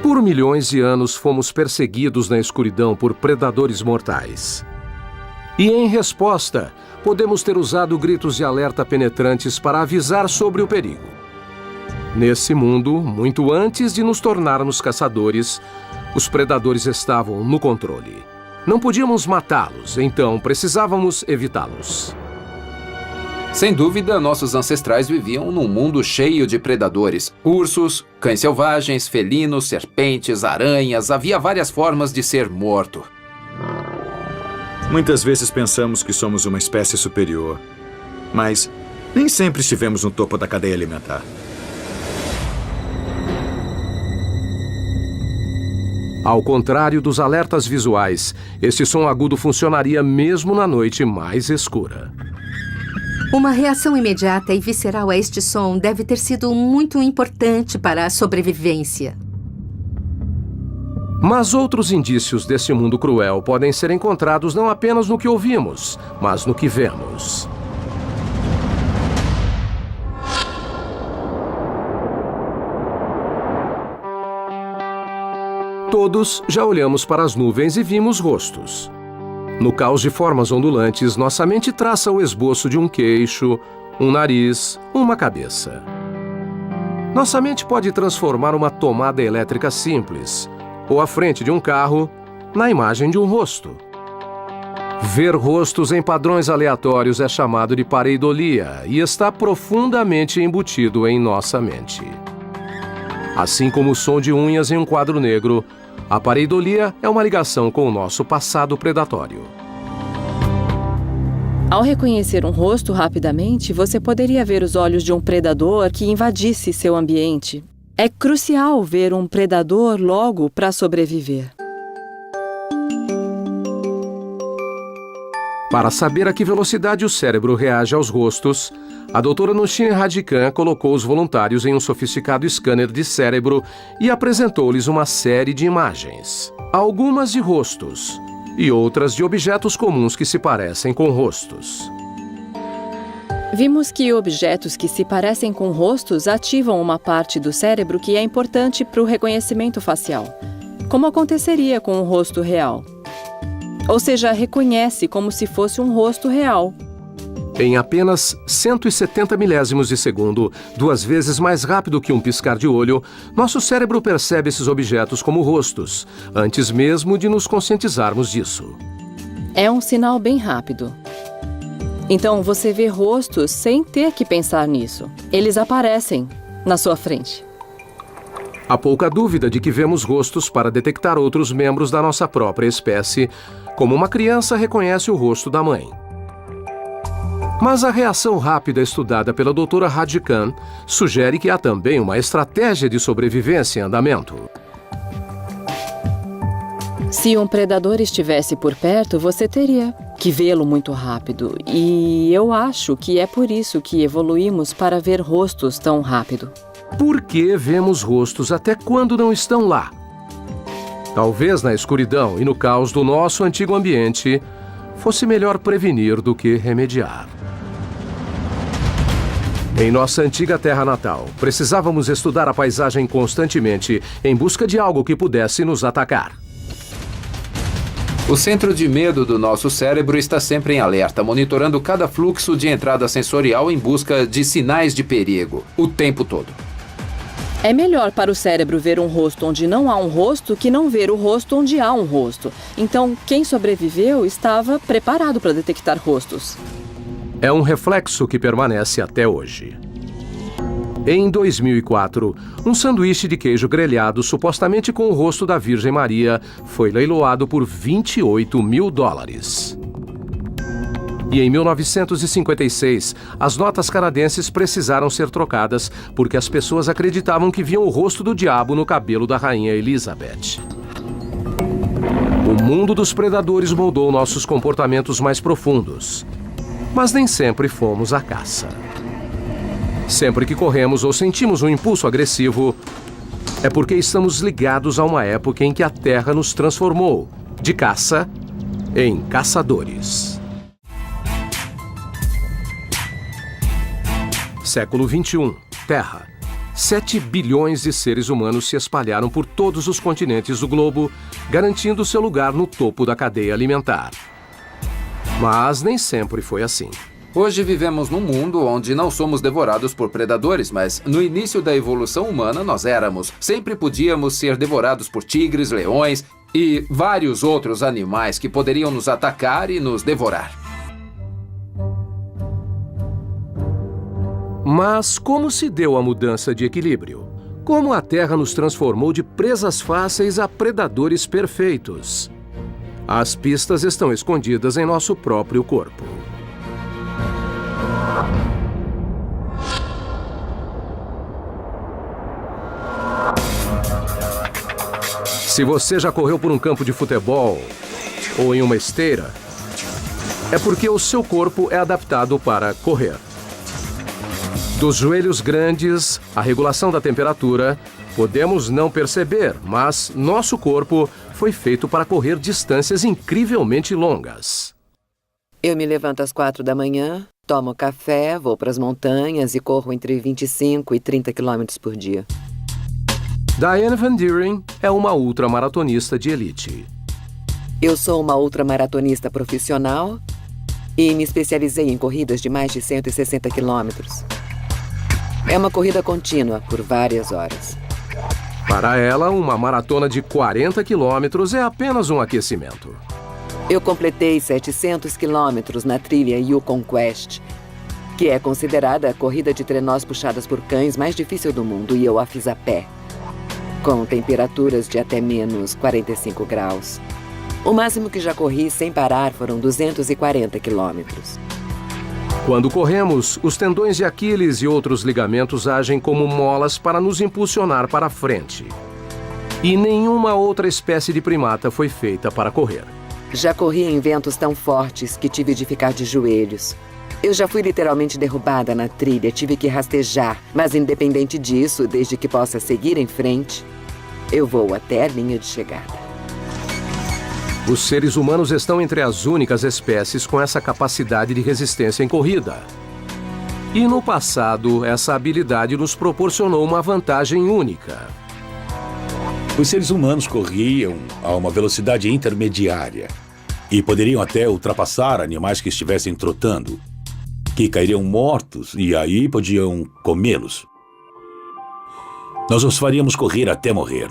Por milhões de anos fomos perseguidos na escuridão por predadores mortais. E em resposta, podemos ter usado gritos de alerta penetrantes para avisar sobre o perigo. Nesse mundo, muito antes de nos tornarmos caçadores, os predadores estavam no controle. Não podíamos matá-los, então precisávamos evitá-los. Sem dúvida, nossos ancestrais viviam num mundo cheio de predadores. Ursos, cães selvagens, felinos, serpentes, aranhas. Havia várias formas de ser morto. Muitas vezes pensamos que somos uma espécie superior, mas nem sempre estivemos no topo da cadeia alimentar. Ao contrário dos alertas visuais, este som agudo funcionaria mesmo na noite mais escura. Uma reação imediata e visceral a este som deve ter sido muito importante para a sobrevivência. Mas outros indícios desse mundo cruel podem ser encontrados não apenas no que ouvimos, mas no que vemos. Todos já olhamos para as nuvens e vimos rostos. No caos de formas ondulantes, nossa mente traça o esboço de um queixo, um nariz, uma cabeça. Nossa mente pode transformar uma tomada elétrica simples, ou a frente de um carro, na imagem de um rosto. Ver rostos em padrões aleatórios é chamado de pareidolia e está profundamente embutido em nossa mente. Assim como o som de unhas em um quadro negro, a pareidolia é uma ligação com o nosso passado predatório. Ao reconhecer um rosto rapidamente, você poderia ver os olhos de um predador que invadisse seu ambiente. É crucial ver um predador logo para sobreviver. Para saber a que velocidade o cérebro reage aos rostos, a doutora Nushine Radikan colocou os voluntários em um sofisticado scanner de cérebro e apresentou-lhes uma série de imagens. Algumas de rostos e outras de objetos comuns que se parecem com rostos. Vimos que objetos que se parecem com rostos ativam uma parte do cérebro que é importante para o reconhecimento facial, como aconteceria com um rosto real. Ou seja, reconhece como se fosse um rosto real. Em apenas 170 milésimos de segundo, 2 vezes mais rápido que um piscar de olho, nosso cérebro percebe esses objetos como rostos, antes mesmo de nos conscientizarmos disso. É um sinal bem rápido. Então, você vê rostos sem ter que pensar nisso. Eles aparecem na sua frente. Há pouca dúvida de que vemos rostos para detectar outros membros da nossa própria espécie, como uma criança reconhece o rosto da mãe. Mas a reação rápida estudada pela doutora Radikan sugere que há também uma estratégia de sobrevivência em andamento. Se um predador estivesse por perto, você teria que vê-lo muito rápido. E eu acho que é por isso que evoluímos para ver rostos tão rápido. Por que vemos rostos até quando não estão lá? Talvez na escuridão e no caos do nosso antigo ambiente, fosse melhor prevenir do que remediar. Em nossa antiga terra natal, precisávamos estudar a paisagem constantemente em busca de algo que pudesse nos atacar. O centro de medo do nosso cérebro está sempre em alerta, monitorando cada fluxo de entrada sensorial em busca de sinais de perigo, o tempo todo. É melhor para o cérebro ver um rosto onde não há um rosto que não ver o rosto onde há um rosto. Então, quem sobreviveu estava preparado para detectar rostos. É um reflexo que permanece até hoje. Em 2004, um sanduíche de queijo grelhado, supostamente com o rosto da Virgem Maria, foi leiloado por $28 mil. E em 1956, as notas canadenses precisaram ser trocadas porque as pessoas acreditavam que viam o rosto do diabo no cabelo da rainha Elizabeth. O mundo dos predadores moldou nossos comportamentos mais profundos. Mas nem sempre fomos à caça. Sempre que corremos ou sentimos um impulso agressivo, é porque estamos ligados a uma época em que a Terra nos transformou, de caça, em caçadores. Século XXI, Terra. 7 bilhões de seres humanos se espalharam por todos os continentes do globo, garantindo seu lugar no topo da cadeia alimentar. Mas nem sempre foi assim. Hoje vivemos num mundo onde não somos devorados por predadores, mas no início da evolução humana nós éramos. Sempre podíamos ser devorados por tigres, leões e vários outros animais que poderiam nos atacar e nos devorar. Mas como se deu a mudança de equilíbrio? Como a Terra nos transformou de presas fáceis a predadores perfeitos? As pistas estão escondidas em nosso próprio corpo. Se você já correu por um campo de futebol ou em uma esteira, é porque o seu corpo é adaptado para correr. Dos joelhos grandes à regulação da temperatura, podemos não perceber, mas nosso corpo foi feito para correr distâncias incrivelmente longas. Eu me levanto às 4 da manhã, tomo café, vou para as montanhas e corro entre 25 e 30 quilômetros por dia. Diane Van Dieren é uma ultramaratonista de elite. Eu sou uma ultramaratonista profissional e me especializei em corridas de mais de 160 quilômetros. É uma corrida contínua por várias horas. Para ela, uma maratona de 40 quilômetros é apenas um aquecimento. Eu completei 700 quilômetros na trilha Yukon Quest, que é considerada a corrida de trenós puxadas por cães mais difícil do mundo, e eu a fiz a pé, com temperaturas de até menos 45 graus. O máximo que já corri sem parar foram 240 quilômetros. Quando corremos, os tendões de Aquiles e outros ligamentos agem como molas para nos impulsionar para frente. E nenhuma outra espécie de primata foi feita para correr. Já corri em ventos tão fortes que tive de ficar de joelhos. Eu já fui literalmente derrubada na trilha, tive que rastejar. Mas independente disso, desde que possa seguir em frente, eu vou até a linha de chegada. Os seres humanos estão entre as únicas espécies com essa capacidade de resistência em corrida. E no passado, essa habilidade nos proporcionou uma vantagem única. Os seres humanos corriam a uma velocidade intermediária e poderiam até ultrapassar animais que estivessem trotando, que cairiam mortos e aí podiam comê-los. Nós os faríamos correr até morrer.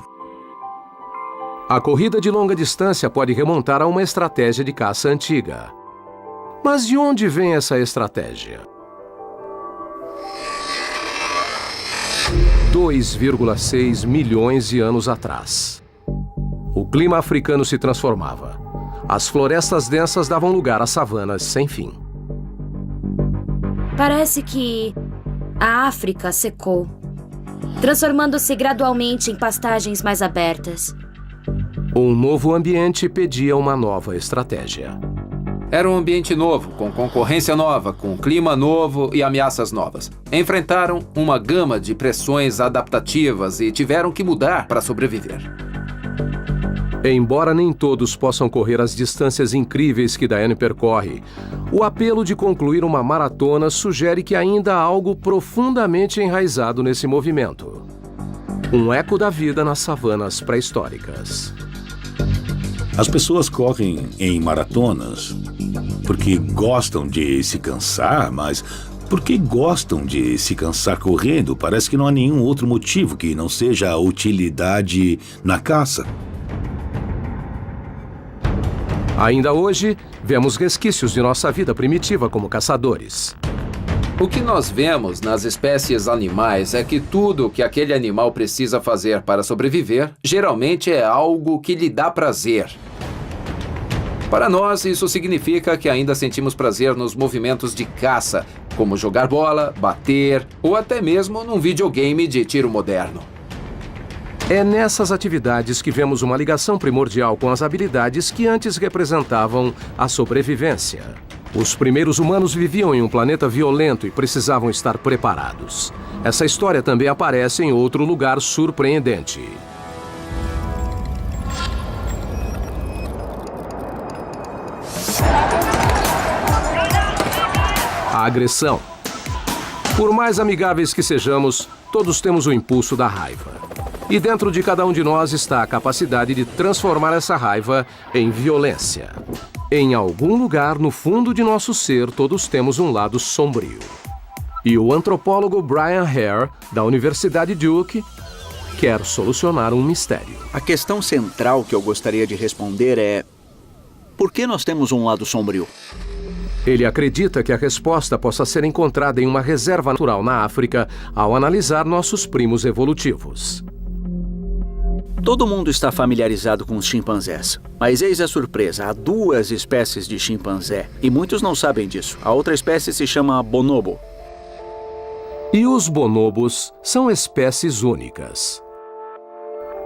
A corrida de longa distância pode remontar a uma estratégia de caça antiga. Mas de onde vem essa estratégia? 2,6 milhões de anos atrás. O clima africano se transformava. As florestas densas davam lugar a savanas sem fim. Parece que a África secou, transformando-se gradualmente em pastagens mais abertas. Um novo ambiente pedia uma nova estratégia. Era um ambiente novo, com concorrência nova, com clima novo e ameaças novas. Enfrentaram uma gama de pressões adaptativas e tiveram que mudar para sobreviver. Embora nem todos possam correr as distâncias incríveis que Diane percorre, o apelo de concluir uma maratona sugere que ainda há algo profundamente enraizado nesse movimento. Um eco da vida nas savanas pré-históricas. As pessoas correm em maratonas porque gostam de se cansar, mas porque gostam de se cansar correndo, parece que não há nenhum outro motivo que não seja a utilidade na caça. Ainda hoje, vemos resquícios de nossa vida primitiva como caçadores. O que nós vemos nas espécies animais é que tudo que aquele animal precisa fazer para sobreviver, geralmente é algo que lhe dá prazer. Para nós, isso significa que ainda sentimos prazer nos movimentos de caça, como jogar bola, bater ou até mesmo num videogame de tiro moderno. É nessas atividades que vemos uma ligação primordial com as habilidades que antes representavam a sobrevivência. Os primeiros humanos viviam em um planeta violento e precisavam estar preparados. Essa história também aparece em outro lugar surpreendente. A agressão. Por mais amigáveis que sejamos, todos temos o impulso da raiva. E dentro de cada um de nós está a capacidade de transformar essa raiva em violência. Em algum lugar no fundo de nosso ser, todos temos um lado sombrio. E o antropólogo Brian Hare, da Universidade Duke, quer solucionar um mistério. A questão central que eu gostaria de responder é: por que nós temos um lado sombrio? Ele acredita que a resposta possa ser encontrada em uma reserva natural na África ao analisar nossos primos evolutivos. Todo mundo está familiarizado com os chimpanzés, mas eis a surpresa, há 2 espécies de chimpanzé, e muitos não sabem disso. A outra espécie se chama bonobo. E os bonobos são espécies únicas.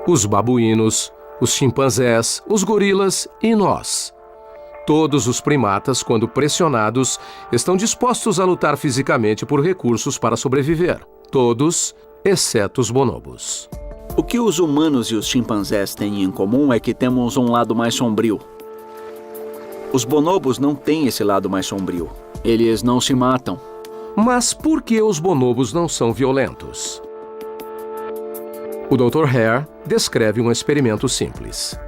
Os babuínos, os chimpanzés, os gorilas e nós. Todos os primatas, quando pressionados, estão dispostos a lutar fisicamente por recursos para sobreviver. Todos, exceto os bonobos. O que os humanos e os chimpanzés têm em comum é que temos um lado mais sombrio. Os bonobos não têm esse lado mais sombrio. Eles não se matam. Mas por que os bonobos não são violentos? O Dr. Hare descreve um experimento simples.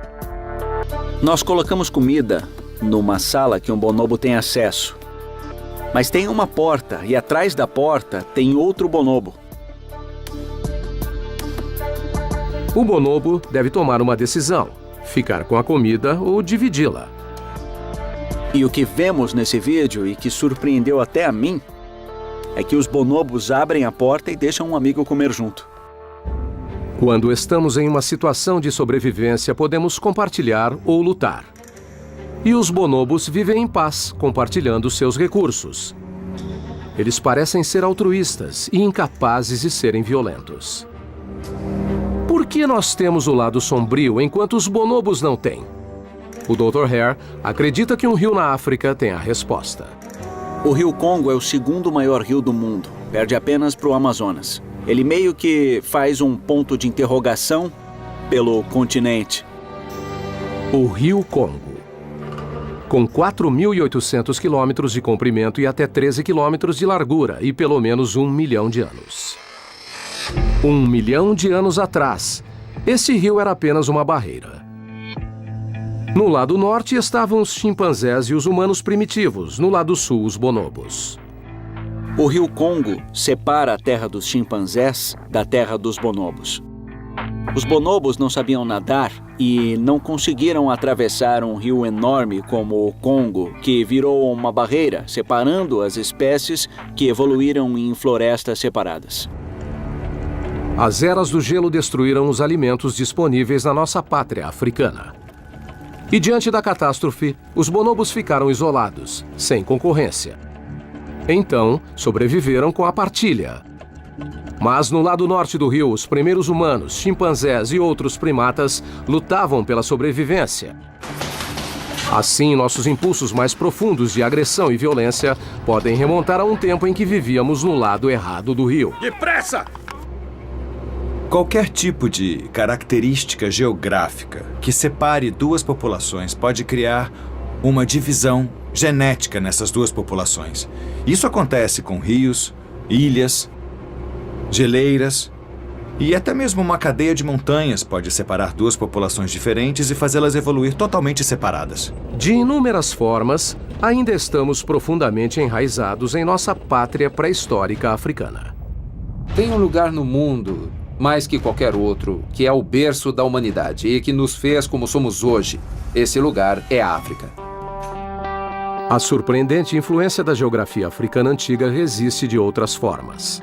Nós colocamos comida numa sala que um bonobo tem acesso. Mas tem uma porta e atrás da porta tem outro bonobo. O bonobo deve tomar uma decisão: ficar com a comida ou dividi-la. E o que vemos nesse vídeo, e que surpreendeu até a mim, é que os bonobos abrem a porta e deixam um amigo comer junto. Quando estamos em uma situação de sobrevivência, podemos compartilhar ou lutar. E os bonobos vivem em paz, compartilhando seus recursos. Eles parecem ser altruístas e incapazes de serem violentos. Por que nós temos o lado sombrio enquanto os bonobos não têm? O Dr. Hare acredita que um rio na África tem a resposta. O rio Congo é o 2º maior rio do mundo, perde apenas para o Amazonas. Ele meio que faz um ponto de interrogação pelo continente. O rio Congo. Com 4.800 quilômetros de comprimento e até 13 quilômetros de largura e pelo menos 1 milhão de anos. 1 milhão de anos atrás, esse rio era apenas uma barreira. No lado norte estavam os chimpanzés e os humanos primitivos, no lado sul os bonobos. O rio Congo separa a terra dos chimpanzés da terra dos bonobos. Os bonobos não sabiam nadar e não conseguiram atravessar um rio enorme como o Congo, que virou uma barreira, separando as espécies que evoluíram em florestas separadas. As eras do gelo destruíram os alimentos disponíveis na nossa pátria africana. E diante da catástrofe, os bonobos ficaram isolados, sem concorrência. Então, sobreviveram com a partilha. Mas no lado norte do rio, os primeiros humanos, chimpanzés e outros primatas lutavam pela sobrevivência. Assim, nossos impulsos mais profundos de agressão e violência podem remontar a um tempo em que vivíamos no lado errado do rio. Depressa! Qualquer tipo de característica geográfica que separe 2 populações pode criar uma divisão genética nessas 2 populações. Isso acontece com rios, ilhas, geleiras e até mesmo uma cadeia de montanhas pode separar 2 populações diferentes e fazê-las evoluir totalmente separadas. De inúmeras formas, ainda estamos profundamente enraizados em nossa pátria pré-histórica africana. Tem um lugar no mundo, mais que qualquer outro, que é o berço da humanidade e que nos fez como somos hoje. Esse lugar é a África. A surpreendente influência da geografia africana antiga resiste de outras formas.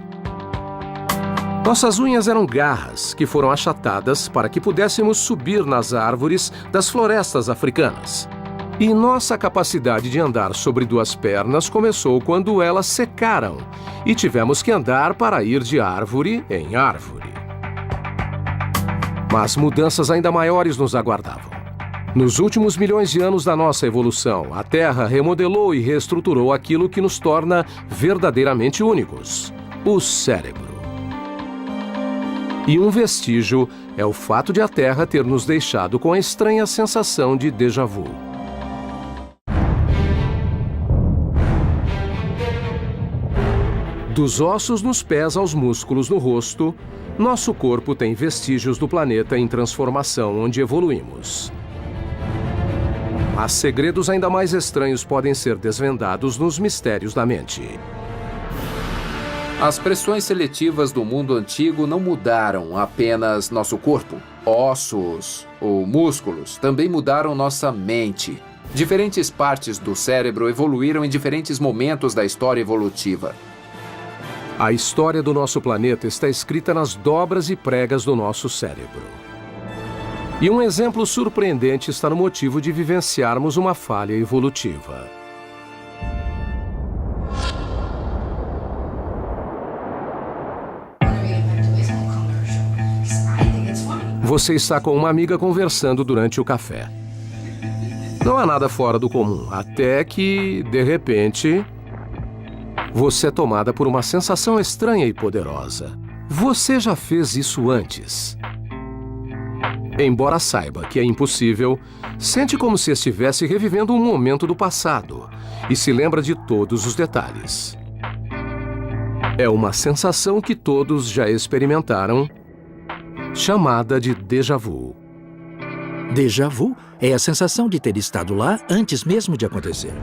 Nossas unhas eram garras que foram achatadas para que pudéssemos subir nas árvores das florestas africanas. E nossa capacidade de andar sobre 2 pernas começou quando elas secaram e tivemos que andar para ir de árvore em árvore. Mas mudanças ainda maiores nos aguardavam. Nos últimos milhões de anos da nossa evolução, a Terra remodelou e reestruturou aquilo que nos torna verdadeiramente únicos: o cérebro. E um vestígio é o fato de a Terra ter nos deixado com a estranha sensação de déjà vu. Dos ossos nos pés aos músculos no rosto, nosso corpo tem vestígios do planeta em transformação onde evoluímos. Mas segredos ainda mais estranhos podem ser desvendados nos mistérios da mente. As pressões seletivas do mundo antigo não mudaram apenas nosso corpo. Ossos ou músculos também mudaram nossa mente. Diferentes partes do cérebro evoluíram em diferentes momentos da história evolutiva. A história do nosso planeta está escrita nas dobras e pregas do nosso cérebro. E um exemplo surpreendente está no motivo de vivenciarmos uma falha evolutiva. Você está com uma amiga conversando durante o café. Não há nada fora do comum, até que, de repente, você é tomada por uma sensação estranha e poderosa. Você já fez isso antes. Embora saiba que é impossível, sente como se estivesse revivendo um momento do passado e se lembra de todos os detalhes. É uma sensação que todos já experimentaram, chamada de déjà vu. Déjà vu é a sensação de ter estado lá antes mesmo de acontecer.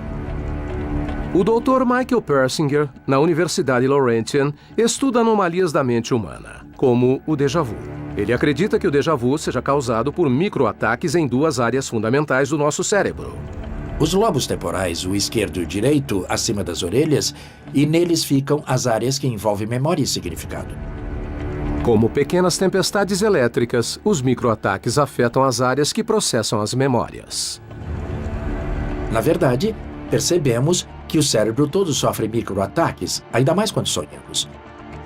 O Dr. Michael Persinger, na Universidade Laurentian, estuda anomalias da mente humana, como o déjà vu. Ele acredita que o déjà vu seja causado por microataques em duas áreas fundamentais do nosso cérebro. Os lobos temporais, o esquerdo e o direito, acima das orelhas, e neles ficam as áreas que envolvem memória e significado. Como pequenas tempestades elétricas, os microataques afetam as áreas que processam as memórias. Na verdade, percebemos que o cérebro todo sofre microataques, ainda mais quando sonhamos.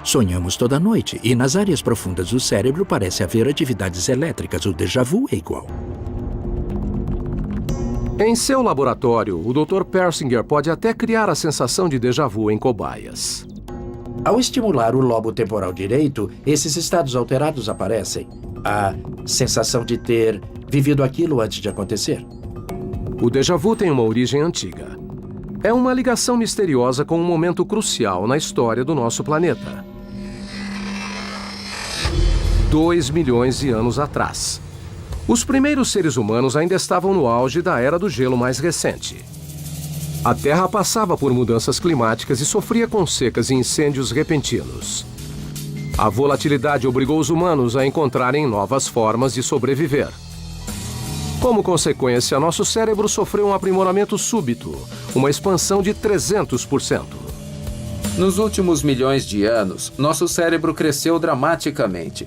Sonhamos toda noite e nas áreas profundas do cérebro parece haver atividades elétricas. O déjà vu é igual. Em seu laboratório, o Dr. Persinger pode até criar a sensação de déjà vu em cobaias. Ao estimular o lobo temporal direito, esses estados alterados aparecem. A sensação de ter vivido aquilo antes de acontecer. O déjà vu tem uma origem antiga. É uma ligação misteriosa com um momento crucial na história do nosso planeta. 2 milhões de anos atrás. Os primeiros seres humanos ainda estavam no auge da era do gelo mais recente. A Terra passava por mudanças climáticas e sofria com secas e incêndios repentinos. A volatilidade obrigou os humanos a encontrarem novas formas de sobreviver. Como consequência, nosso cérebro sofreu um aprimoramento súbito, uma expansão de 300%. Nos últimos milhões de anos, nosso cérebro cresceu dramaticamente.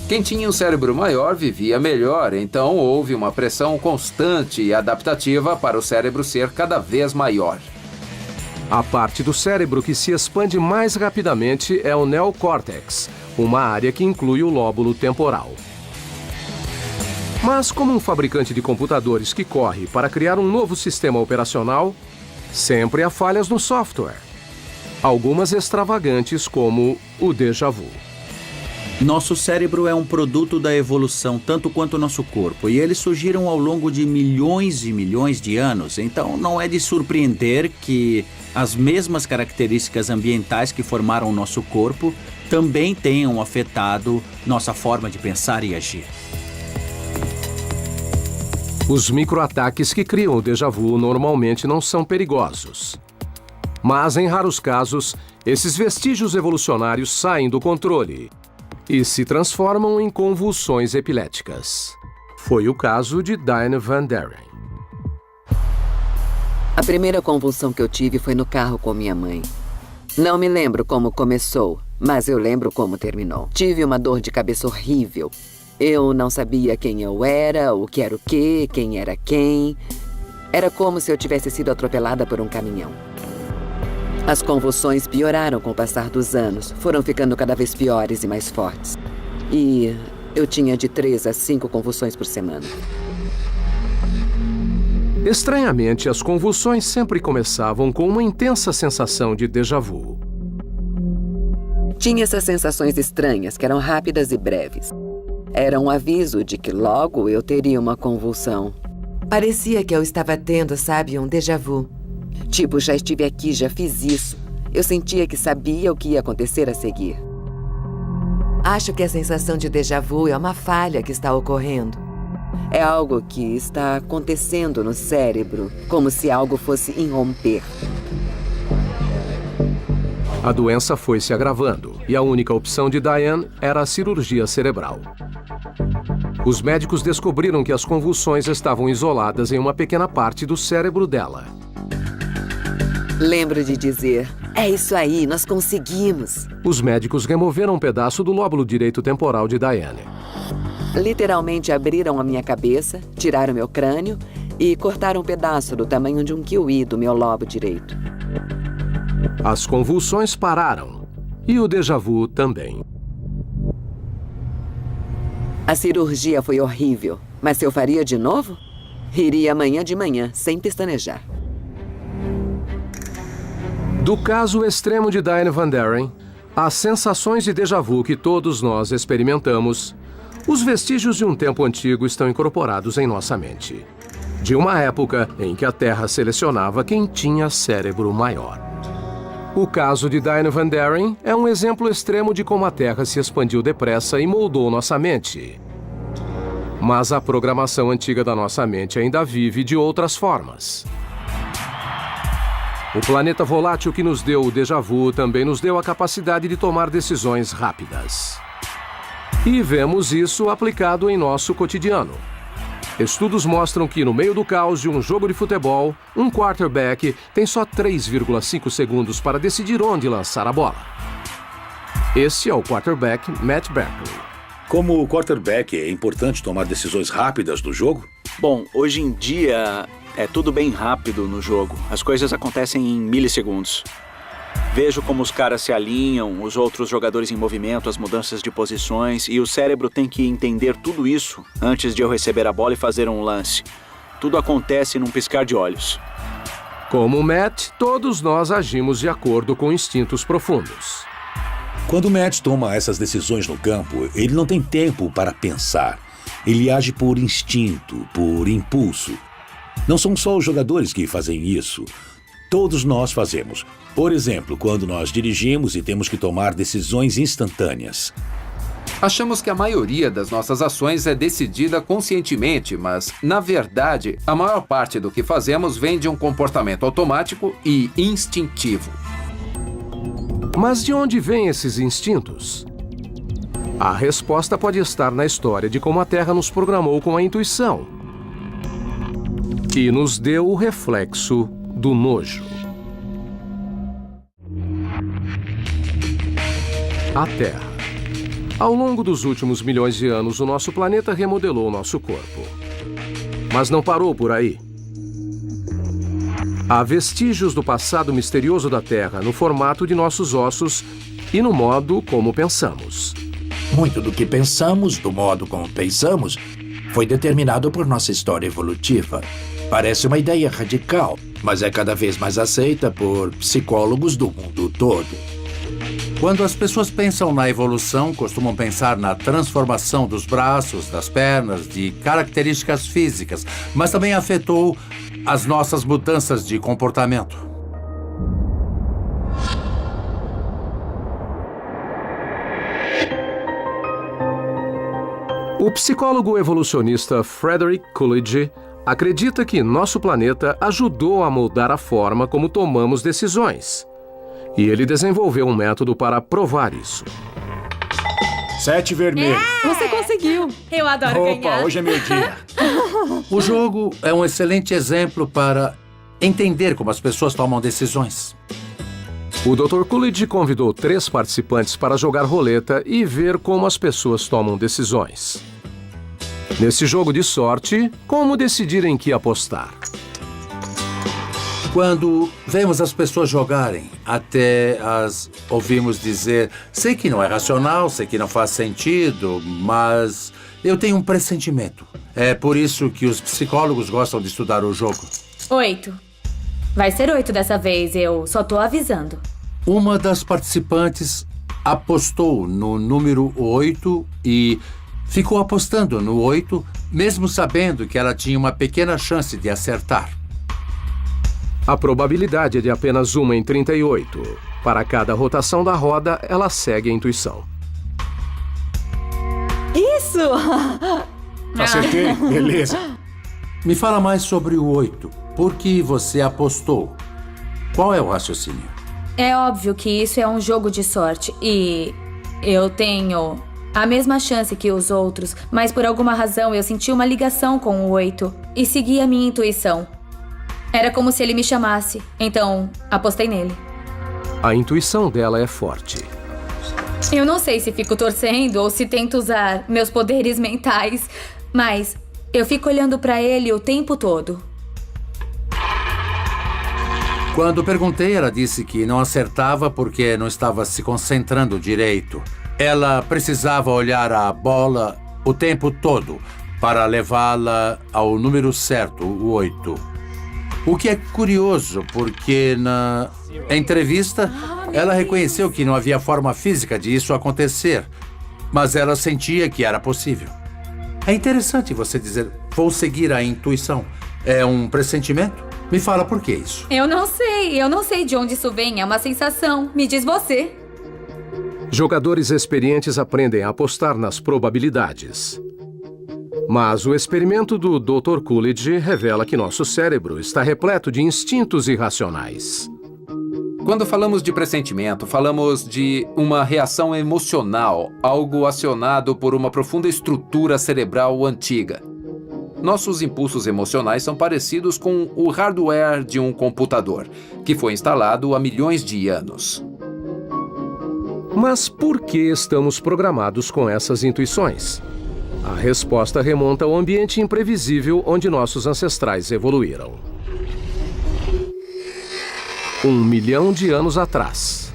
Quem tinha um cérebro maior vivia melhor, então houve uma pressão constante e adaptativa para o cérebro ser cada vez maior. A parte do cérebro que se expande mais rapidamente é o neocórtex, uma área que inclui o lóbulo temporal. Mas como um fabricante de computadores que corre para criar um novo sistema operacional, sempre há falhas no software. Algumas extravagantes como o déjà vu. Nosso cérebro é um produto da evolução, tanto quanto o nosso corpo, e eles surgiram ao longo de milhões e milhões de anos, então não é de surpreender que as mesmas características ambientais que formaram o nosso corpo também tenham afetado nossa forma de pensar e agir. Os microataques que criam o déjà vu normalmente não são perigosos. Mas, em raros casos, esses vestígios evolucionários saem do controle e se transformam em convulsões epiléticas. Foi o caso de Diane Van Deren. A primeira convulsão que eu tive foi no carro com minha mãe. Não me lembro como começou, mas eu lembro como terminou. Tive uma dor de cabeça horrível. Eu não sabia quem eu era, o que era o quê, quem era quem. Era como se eu tivesse sido atropelada por um caminhão. As convulsões pioraram com o passar dos anos, foram ficando cada vez piores e mais fortes. E eu tinha de 3 a 5 convulsões por semana. Estranhamente, as convulsões sempre começavam com uma intensa sensação de déjà vu. Tinha essas sensações estranhas que eram rápidas e breves. Era um aviso de que logo eu teria uma convulsão. Parecia que eu estava tendo, sabe, um déjà vu. Tipo, já estive aqui, já fiz isso. Eu sentia que sabia o que ia acontecer a seguir. Acho que a sensação de déjà vu é uma falha que está ocorrendo. É algo que está acontecendo no cérebro, como se algo fosse irromper. A doença foi se agravando e a única opção de Diane era a cirurgia cerebral. Os médicos descobriram que as convulsões estavam isoladas em uma pequena parte do cérebro dela. Lembro de dizer, é isso aí, nós conseguimos. Os médicos removeram um pedaço do lóbulo direito temporal de Diane. Literalmente abriram a minha cabeça, tiraram meu crânio e cortaram um pedaço do tamanho de um kiwi do meu lobo direito. As convulsões pararam e o déjà vu também. A cirurgia foi horrível, mas se eu faria de novo, iria amanhã de manhã, sem pestanejar. Do caso extremo de Diane Van Deren, às sensações de déjà vu que todos nós experimentamos, os vestígios de um tempo antigo estão incorporados em nossa mente. De uma época em que a Terra selecionava quem tinha cérebro maior. O caso de Diane Van Deren é um exemplo extremo de como a Terra se expandiu depressa e moldou nossa mente. Mas a programação antiga da nossa mente ainda vive de outras formas. O planeta volátil que nos deu o déjà vu também nos deu a capacidade de tomar decisões rápidas. E vemos isso aplicado em nosso cotidiano. Estudos mostram que, no meio do caos de um jogo de futebol, um quarterback tem só 3,5 segundos para decidir onde lançar a bola. Esse é o quarterback Matt Barkley. Como quarterback, é importante tomar decisões rápidas no jogo? Bom, hoje em dia é tudo bem rápido no jogo. As coisas acontecem em milissegundos. Vejo como os caras se alinham, os outros jogadores em movimento, as mudanças de posições, e o cérebro tem que entender tudo isso antes de eu receber a bola e fazer um lance. Tudo acontece num piscar de olhos. Como Matt, todos nós agimos de acordo com instintos profundos. Quando o Matt toma essas decisões no campo, ele não tem tempo para pensar. Ele age por instinto, por impulso. Não são só os jogadores que fazem isso. Todos nós fazemos. Por exemplo, quando nós dirigimos e temos que tomar decisões instantâneas. Achamos que a maioria das nossas ações é decidida conscientemente, mas, na verdade, a maior parte do que fazemos vem de um comportamento automático e instintivo. Mas de onde vêm esses instintos? A resposta pode estar na história de como a Terra nos programou com a intuição e nos deu o reflexo do nojo. A Terra. Ao longo dos últimos milhões de anos, o nosso planeta remodelou nosso corpo. Mas não parou por aí. Há vestígios do passado misterioso da Terra no formato de nossos ossos e no modo como pensamos. Muito do que pensamos, do modo como pensamos, foi determinado por nossa história evolutiva. Parece uma ideia radical, mas é cada vez mais aceita por psicólogos do mundo todo. Quando as pessoas pensam na evolução, costumam pensar na transformação dos braços, das pernas, de características físicas, mas também afetou as nossas mudanças de comportamento. O psicólogo evolucionista Frederick Coolidge acredita que nosso planeta ajudou a moldar a forma como tomamos decisões. E ele desenvolveu um método para provar isso. 7 vermelho. Você conseguiu! Eu adoro ganhar. Opa, hoje é meu dia. O jogo é um excelente exemplo para entender como as pessoas tomam decisões. O Dr. Coolidge convidou 3 participantes para jogar roleta e ver como as pessoas tomam decisões. Nesse jogo de sorte, como decidir em que apostar? Quando vemos as pessoas jogarem, até as ouvimos dizer: sei que não é racional, sei que não faz sentido, mas eu tenho um pressentimento. É por isso que os psicólogos gostam de estudar o jogo. 8. Vai ser 8 dessa vez, eu só tô avisando. Uma das participantes apostou no número 8 e ficou apostando no 8, mesmo sabendo que ela tinha uma pequena chance de acertar. A probabilidade é de apenas 1 em 38. Para cada rotação da roda, ela segue a intuição. Isso! Acertei, beleza. Me fala mais sobre o 8. Por que você apostou? Qual é o raciocínio? É óbvio que isso é um jogo de sorte e eu tenho a mesma chance que os outros, mas por alguma razão eu senti uma ligação com o 8 e segui a minha intuição. Era como se ele me chamasse, então apostei nele. A intuição dela é forte. Eu não sei se fico torcendo ou se tento usar meus poderes mentais, mas eu fico olhando pra ele o tempo todo. Quando perguntei, ela disse que não acertava porque não estava se concentrando direito. Ela precisava olhar a bola o tempo todo para levá-la ao número certo, o 8. O que é curioso, porque na entrevista ela reconheceu que não havia forma física de isso acontecer, mas ela sentia que era possível. É interessante você dizer, vou seguir a intuição. É um pressentimento? Me fala por que isso. Eu não sei de onde isso vem, é uma sensação. Me diz você. Jogadores experientes aprendem a apostar nas probabilidades. Mas o experimento do Dr. Coolidge revela que nosso cérebro está repleto de instintos irracionais. Quando falamos de pressentimento, falamos de uma reação emocional, algo acionado por uma profunda estrutura cerebral antiga. Nossos impulsos emocionais são parecidos com o hardware de um computador, que foi instalado há milhões de anos. Mas por que estamos programados com essas intuições? A resposta remonta ao ambiente imprevisível onde nossos ancestrais evoluíram. 1 milhão de anos atrás.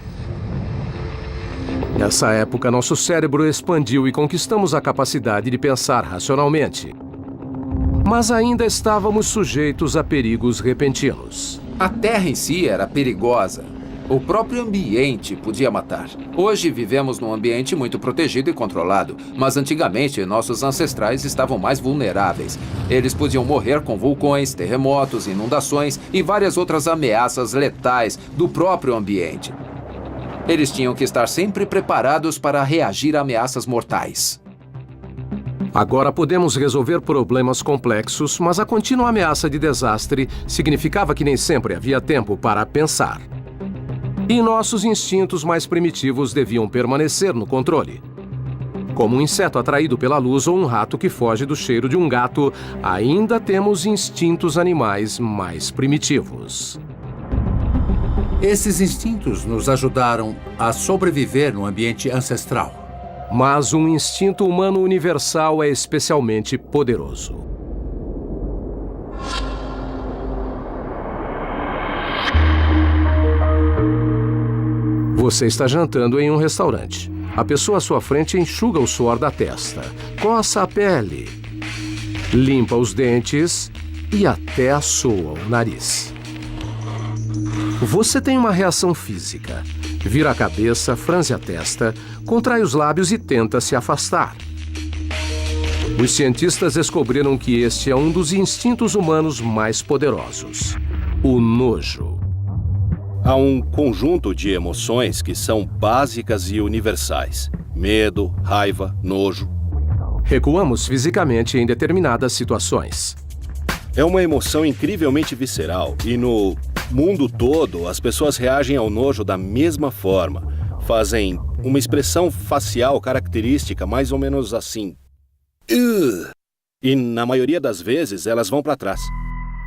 Nessa época, nosso cérebro expandiu e conquistamos a capacidade de pensar racionalmente. Mas ainda estávamos sujeitos a perigos repentinos. A Terra em si era perigosa. O próprio ambiente podia matar. Hoje vivemos num ambiente muito protegido e controlado, mas antigamente nossos ancestrais estavam mais vulneráveis. Eles podiam morrer com vulcões, terremotos, inundações e várias outras ameaças letais do próprio ambiente. Eles tinham que estar sempre preparados para reagir a ameaças mortais. Agora podemos resolver problemas complexos, mas a contínua ameaça de desastre significava que nem sempre havia tempo para pensar. E nossos instintos mais primitivos deviam permanecer no controle. Como um inseto atraído pela luz ou um rato que foge do cheiro de um gato, ainda temos instintos animais mais primitivos. Esses instintos nos ajudaram a sobreviver no ambiente ancestral. Mas um instinto humano universal é especialmente poderoso. Você está jantando em um restaurante. A pessoa à sua frente enxuga o suor da testa, coça a pele, limpa os dentes e até assoa o nariz. Você tem uma reação física. Vira a cabeça, franze a testa, contrai os lábios e tenta se afastar. Os cientistas descobriram que este é um dos instintos humanos mais poderosos: o nojo. Há um conjunto de emoções que são básicas e universais: medo, raiva, nojo. Recuamos fisicamente em determinadas situações. É uma emoção incrivelmente visceral e no mundo todo as pessoas reagem ao nojo da mesma forma. Fazem uma expressão facial característica mais ou menos assim. E na maioria das vezes elas vão para trás.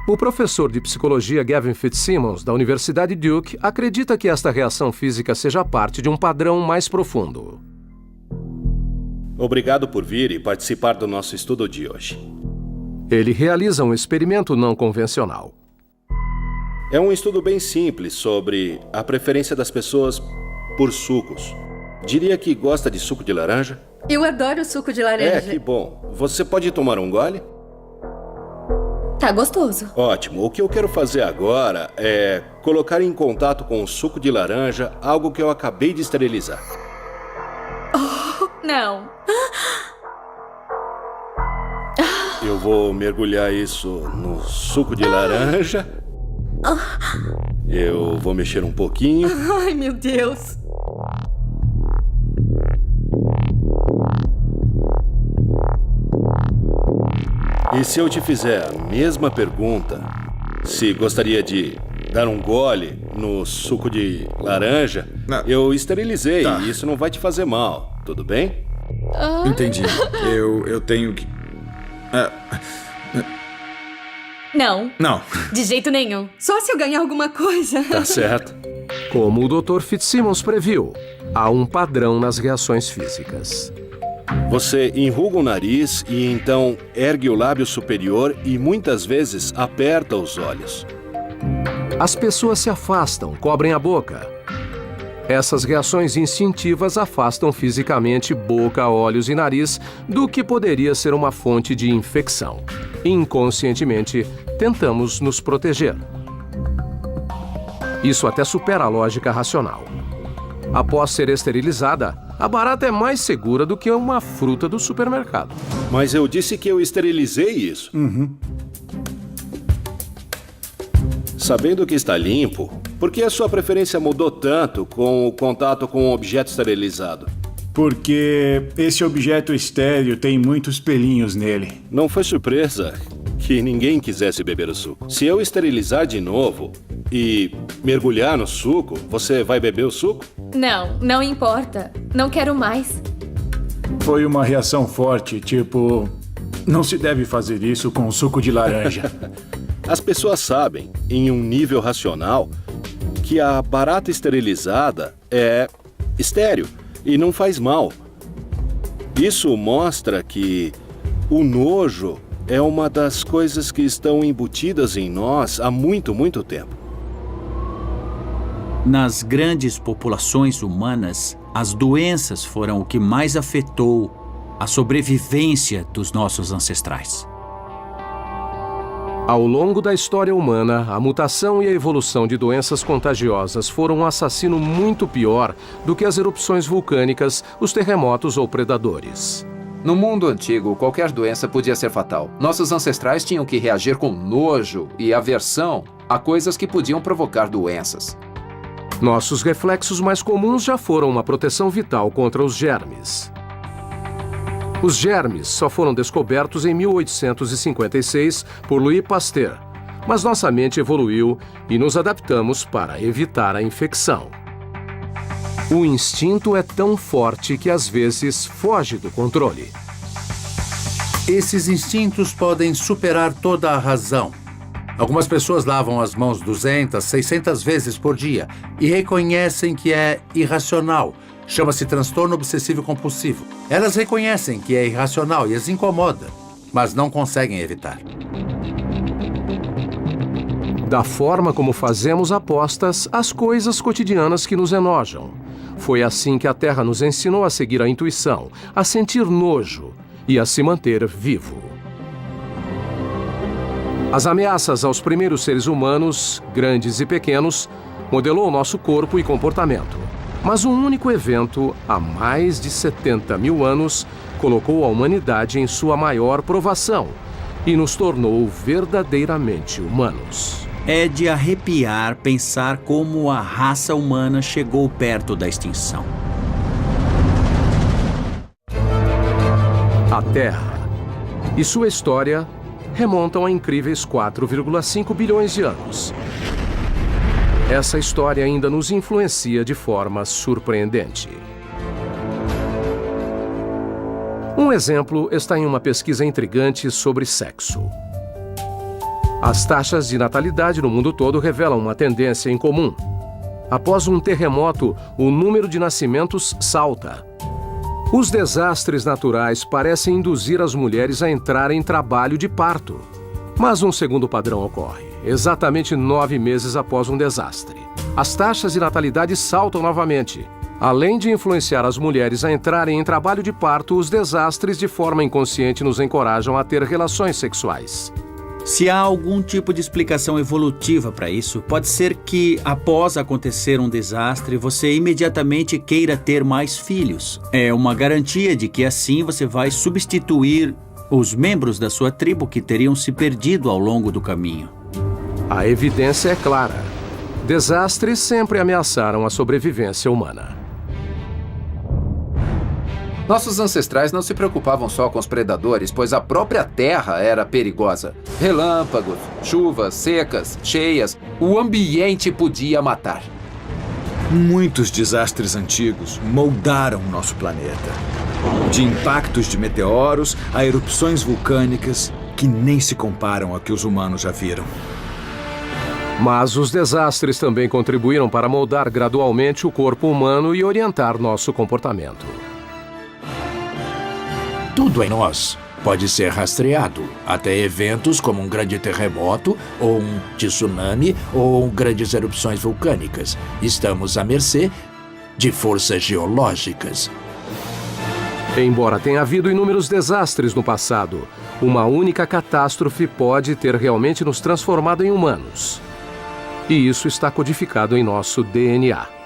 O professor de psicologia Gavin Fitzsimmons, da Universidade Duke, acredita que esta reação física seja parte de um padrão mais profundo. Obrigado por vir e participar do nosso estudo de hoje. Ele realiza um experimento não convencional. É um estudo bem simples sobre a preferência das pessoas por sucos. Diria que gosta de suco de laranja? Eu adoro suco de laranja. É, que bom. Você pode tomar um gole? Tá gostoso. Ótimo. O que eu quero fazer agora é colocar em contato com o suco de laranja algo que eu acabei de esterilizar. Oh, não. Eu vou mergulhar isso no suco de laranja. Eu vou mexer um pouquinho. Ai, meu Deus. E se eu te fizer a mesma pergunta, se gostaria de dar um gole no suco de laranja, eu esterilizei e isso não vai te fazer mal, tudo bem? Entendi. Eu tenho que... Não. Não. De jeito nenhum. Só se eu ganhar alguma coisa. Tá certo. Como o Dr. Fitzsimmons previu, há um padrão nas reações físicas. Você enruga o nariz e então ergue o lábio superior e muitas vezes aperta os olhos. As pessoas se afastam, cobrem a boca. Essas reações instintivas afastam fisicamente boca, olhos e nariz do que poderia ser uma fonte de infecção. Inconscientemente, tentamos nos proteger. Isso até supera a lógica racional. Após ser esterilizada, a barata é mais segura do que uma fruta do supermercado. Mas eu disse que eu esterilizei isso. Sabendo que está limpo, por que a sua preferência mudou tanto com o contato com um objeto esterilizado? Porque esse objeto estéril tem muitos pelinhos nele. Não foi surpresa que ninguém quisesse beber o suco. Se eu esterilizar de novo e mergulhar no suco, você vai beber o suco? Não, não importa. Não quero mais. Foi uma reação forte, tipo... Não se deve fazer isso com suco de laranja. As pessoas sabem, em um nível racional, que a barata esterilizada é estéril e não faz mal. Isso mostra que o nojo é uma das coisas que estão embutidas em nós há muito, muito tempo. Nas grandes populações humanas, as doenças foram o que mais afetou a sobrevivência dos nossos ancestrais. Ao longo da história humana, a mutação e a evolução de doenças contagiosas foram um assassino muito pior do que as erupções vulcânicas, os terremotos ou predadores. No mundo antigo, qualquer doença podia ser fatal. Nossos ancestrais tinham que reagir com nojo e aversão a coisas que podiam provocar doenças. Nossos reflexos mais comuns já foram uma proteção vital contra os germes. Os germes só foram descobertos em 1856 por Louis Pasteur, mas nossa mente evoluiu e nos adaptamos para evitar a infecção. O instinto é tão forte que às vezes foge do controle. Esses instintos podem superar toda a razão. Algumas pessoas lavam as mãos 200, 600 vezes por dia e reconhecem que é irracional. Chama-se transtorno obsessivo-compulsivo. Elas reconhecem que é irracional e as incomoda, mas não conseguem evitar. Da forma como fazemos apostas, às coisas cotidianas que nos enojam. Foi assim que a Terra nos ensinou a seguir a intuição, a sentir nojo e a se manter vivo. As ameaças aos primeiros seres humanos, grandes e pequenos, modelou nosso corpo e comportamento. Mas um único evento, há mais de 70 mil anos, colocou a humanidade em sua maior provação e nos tornou verdadeiramente humanos. É de arrepiar pensar como a raça humana chegou perto da extinção. A Terra e sua história remontam a incríveis 4,5 bilhões de anos. Essa história ainda nos influencia de forma surpreendente. Um exemplo está em uma pesquisa intrigante sobre sexo. As taxas de natalidade no mundo todo revelam uma tendência em comum. Após um terremoto, o número de nascimentos salta. Os desastres naturais parecem induzir as mulheres a entrar em trabalho de parto. Mas um segundo padrão ocorre, exatamente 9 meses após um desastre. As taxas de natalidade saltam novamente. Além de influenciar as mulheres a entrarem em trabalho de parto, os desastres de forma inconsciente nos encorajam a ter relações sexuais. Se há algum tipo de explicação evolutiva para isso, pode ser que, após acontecer um desastre, você imediatamente queira ter mais filhos. É uma garantia de que assim você vai substituir os membros da sua tribo que teriam se perdido ao longo do caminho. A evidência é clara. Desastres sempre ameaçaram a sobrevivência humana. Nossos ancestrais não se preocupavam só com os predadores, pois a própria terra era perigosa. Relâmpagos, chuvas secas, cheias, o ambiente podia matar. Muitos desastres antigos moldaram nosso planeta. De impactos de meteoros a erupções vulcânicas que nem se comparam ao que os humanos já viram. Mas os desastres também contribuíram para moldar gradualmente o corpo humano e orientar nosso comportamento. Tudo em nós pode ser rastreado, até eventos como um grande terremoto, ou um tsunami, ou grandes erupções vulcânicas. Estamos à mercê de forças geológicas. Embora tenha havido inúmeros desastres no passado, uma única catástrofe pode ter realmente nos transformado em humanos. E isso está codificado em nosso DNA.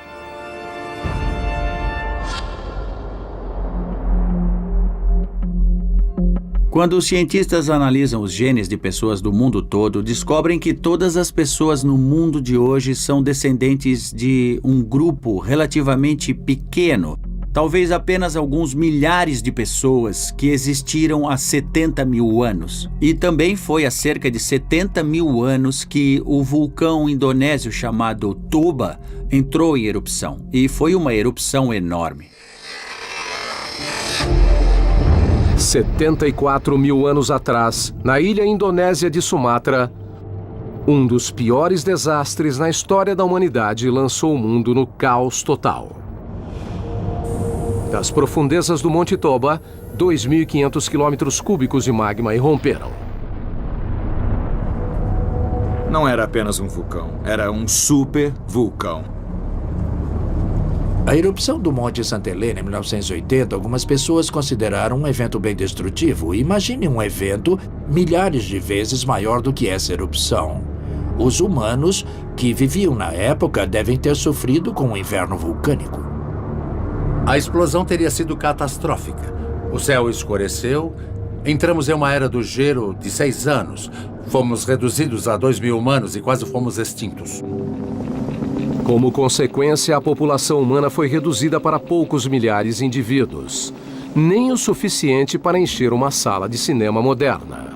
Quando os cientistas analisam os genes de pessoas do mundo todo, descobrem que todas as pessoas no mundo de hoje são descendentes de um grupo relativamente pequeno, talvez apenas alguns milhares de pessoas que existiram há 70 mil anos. E também foi há cerca de 70 mil anos que o vulcão indonésio chamado Toba entrou em erupção. E foi uma erupção enorme. 74 mil anos atrás, na ilha indonésia de Sumatra, um dos piores desastres na história da humanidade lançou o mundo no caos total. Das profundezas do Monte Toba, 2.500 quilômetros cúbicos de magma irromperam. Não era apenas um vulcão, era um super vulcão. A erupção do Monte Santa Helena em 1980, algumas pessoas consideraram um evento bem destrutivo. Imagine um evento milhares de vezes maior do que essa erupção. Os humanos que viviam na época devem ter sofrido com o inverno vulcânico. A explosão teria sido catastrófica. O céu escureceu, entramos em uma era do gelo de 6 anos. Fomos reduzidos a 2.000 humanos e quase fomos extintos. Como consequência, a população humana foi reduzida para poucos milhares de indivíduos. Nem o suficiente para encher uma sala de cinema moderna.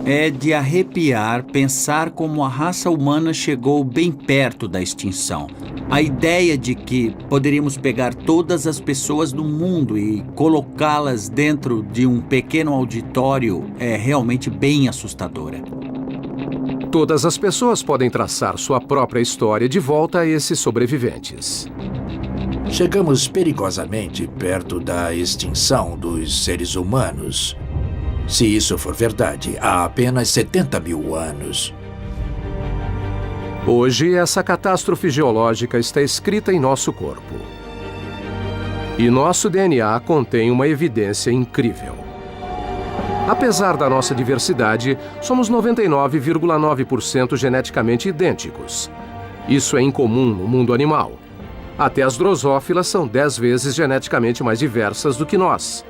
É de arrepiar pensar como a raça humana chegou bem perto da extinção. A ideia de que poderíamos pegar todas as pessoas do mundo e colocá-las dentro de um pequeno auditório é realmente bem assustadora. Todas as pessoas podem traçar sua própria história de volta a esses sobreviventes. Chegamos perigosamente perto da extinção dos seres humanos. Se isso for verdade, há apenas 70 mil anos. Hoje, essa catástrofe geológica está escrita em nosso corpo. E nosso DNA contém uma evidência incrível. Apesar da nossa diversidade, somos 99,9% geneticamente idênticos. Isso é incomum no mundo animal. Até as drosófilas são 10 vezes geneticamente mais diversas do que nós.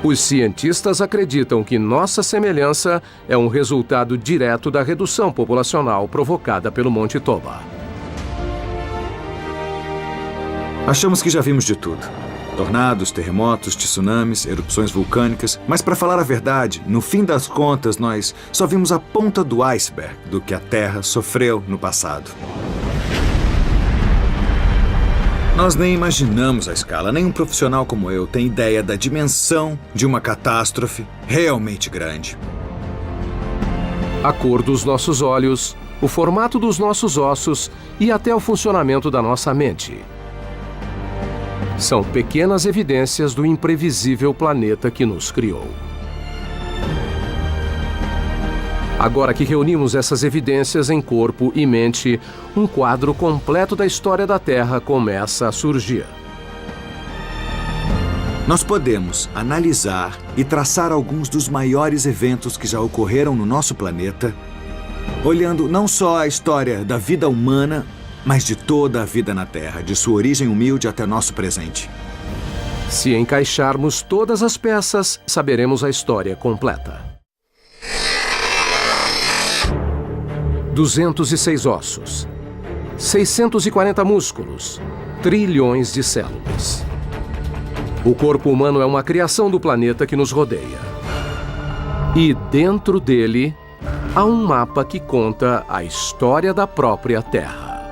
Os cientistas acreditam que nossa semelhança é um resultado direto da redução populacional provocada pelo Monte Toba. Achamos que já vimos de tudo. Tornados, terremotos, tsunamis, erupções vulcânicas. Mas, para falar a verdade, no fim das contas, nós só vimos a ponta do iceberg do que a Terra sofreu no passado. Nós nem imaginamos a escala. Nenhum profissional como eu tem ideia da dimensão de uma catástrofe realmente grande. A cor dos nossos olhos, o formato dos nossos ossos e até o funcionamento da nossa mente. São pequenas evidências do imprevisível planeta que nos criou. Agora que reunimos essas evidências em corpo e mente, um quadro completo da história da Terra começa a surgir. Nós podemos analisar e traçar alguns dos maiores eventos que já ocorreram no nosso planeta, olhando não só a história da vida humana, mas de toda a vida na Terra, de sua origem humilde até nosso presente. Se encaixarmos todas as peças, saberemos a história completa. 206 ossos, 640 músculos, trilhões de células. O corpo humano é uma criação do planeta que nos rodeia. E dentro dele, há um mapa que conta a história da própria Terra.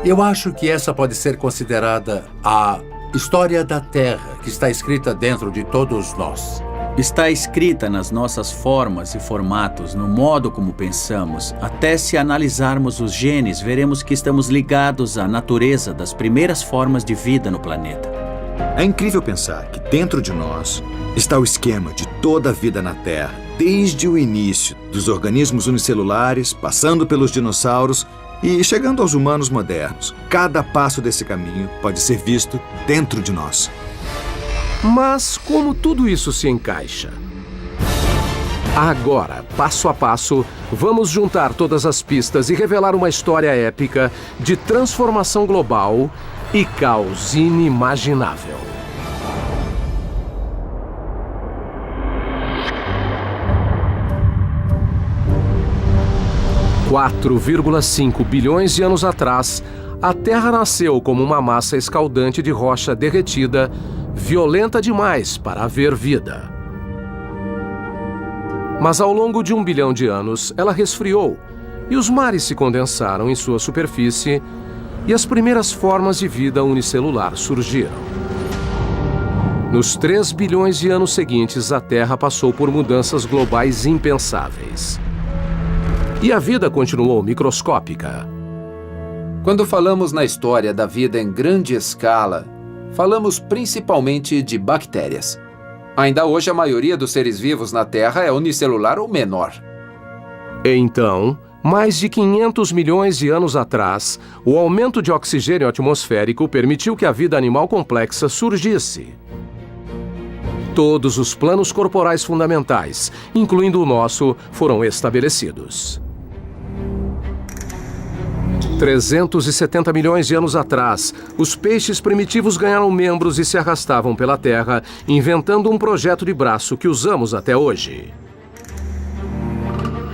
Eu acho que essa pode ser considerada a história da Terra, que está escrita dentro de todos nós. Está escrita nas nossas formas e formatos, no modo como pensamos. Até se analisarmos os genes, veremos que estamos ligados à natureza das primeiras formas de vida no planeta. É incrível pensar que dentro de nós está o esquema de toda a vida na Terra, desde o início, dos organismos unicelulares, passando pelos dinossauros e chegando aos humanos modernos. Cada passo desse caminho pode ser visto dentro de nós. Mas como tudo isso se encaixa? Agora, passo a passo, vamos juntar todas as pistas e revelar uma história épica de transformação global e caos inimaginável. – 4,5 bilhões de anos atrás, a Terra nasceu como uma massa escaldante de rocha derretida, violenta demais para haver vida. Mas ao longo de 1 bilhão de anos, ela resfriou e os mares se condensaram em sua superfície e as primeiras formas de vida unicelular surgiram. Nos 3 bilhões de anos seguintes, a Terra passou por mudanças globais impensáveis. E a vida continuou microscópica. Quando falamos na história da vida em grande escala, falamos principalmente de bactérias. Ainda hoje, a maioria dos seres vivos na Terra é unicelular ou menor. Então, mais de 500 milhões de anos atrás, o aumento de oxigênio atmosférico permitiu que a vida animal complexa surgisse. Todos os planos corporais fundamentais, incluindo o nosso, foram estabelecidos. 370 milhões de anos atrás, os peixes primitivos ganharam membros e se arrastavam pela terra, inventando um projeto de braço que usamos até hoje.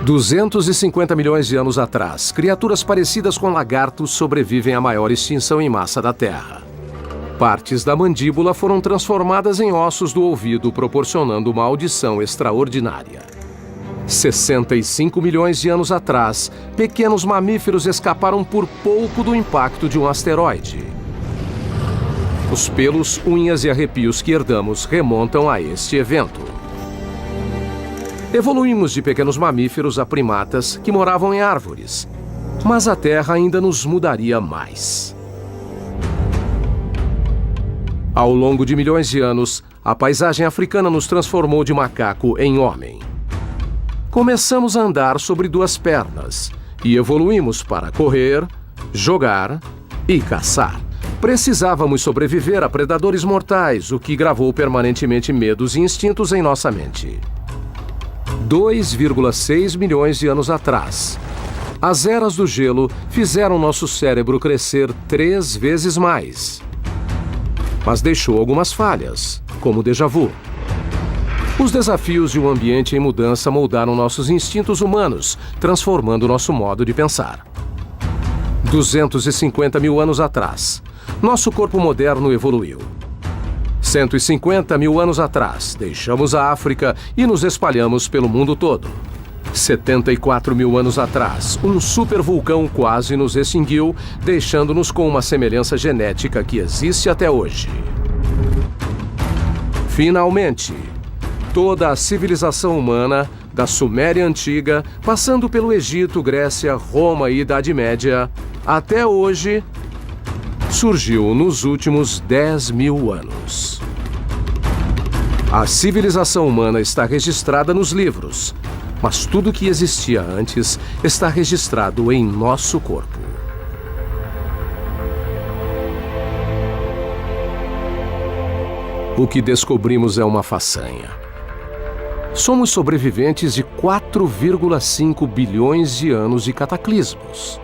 250 milhões de anos atrás, criaturas parecidas com lagartos sobrevivem à maior extinção em massa da Terra. Partes da mandíbula foram transformadas em ossos do ouvido, proporcionando uma audição extraordinária. 65 milhões de anos atrás, pequenos mamíferos escaparam por pouco do impacto de um asteroide. Os pelos, unhas e arrepios que herdamos remontam a este evento. Evoluímos de pequenos mamíferos a primatas que moravam em árvores, mas a Terra ainda nos mudaria mais. Ao longo de milhões de anos, a paisagem africana nos transformou de macaco em homem. Começamos a andar sobre 2 pernas e evoluímos para correr, jogar e caçar. Precisávamos sobreviver a predadores mortais, o que gravou permanentemente medos e instintos em nossa mente. 2,6 milhões de anos atrás, as eras do gelo fizeram nosso cérebro crescer 3 vezes mais. Mas deixou algumas falhas, como o déjà vu. Os desafios de um ambiente em mudança moldaram nossos instintos humanos, transformando nosso modo de pensar. 250 mil anos atrás, nosso corpo moderno evoluiu. 150 mil anos atrás, deixamos a África e nos espalhamos pelo mundo todo. 74 mil anos atrás, um supervulcão quase nos extinguiu, deixando-nos com uma semelhança genética que existe até hoje. Finalmente, toda a civilização humana, da Suméria Antiga, passando pelo Egito, Grécia, Roma e Idade Média, até hoje, surgiu nos últimos 10 mil anos. A civilização humana está registrada nos livros, mas tudo que existia antes está registrado em nosso corpo. O que descobrimos é uma façanha. Somos sobreviventes de 4,5 bilhões de anos de cataclismos.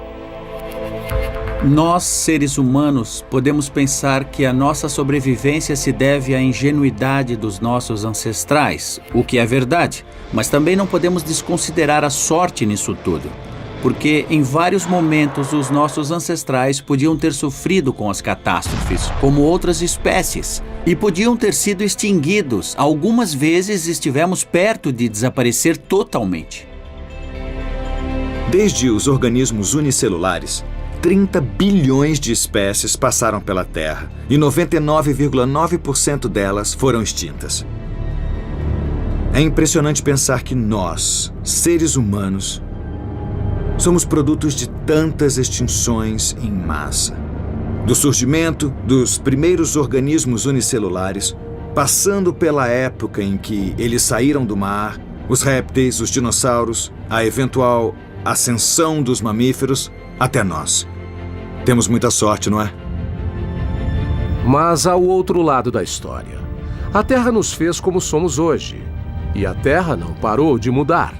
Nós, seres humanos, podemos pensar que a nossa sobrevivência se deve à ingenuidade dos nossos ancestrais, o que é verdade, mas também não podemos desconsiderar a sorte nisso tudo. porque em vários momentos os nossos ancestrais podiam ter sofrido com as catástrofes, como outras espécies, e podiam ter sido extinguidos. Algumas vezes estivemos perto de desaparecer totalmente. Desde os organismos unicelulares, 30 bilhões de espécies passaram pela Terra e 99,9% delas foram extintas. É impressionante pensar que nós, seres humanos, somos produtos de tantas extinções em massa. Do surgimento dos primeiros organismos unicelulares, passando pela época em que eles saíram do mar, os répteis, os dinossauros, a eventual ascensão dos mamíferos, até nós. Temos muita sorte, não é? Mas há o outro lado da história. A Terra nos fez como somos hoje. E a Terra não parou de mudar.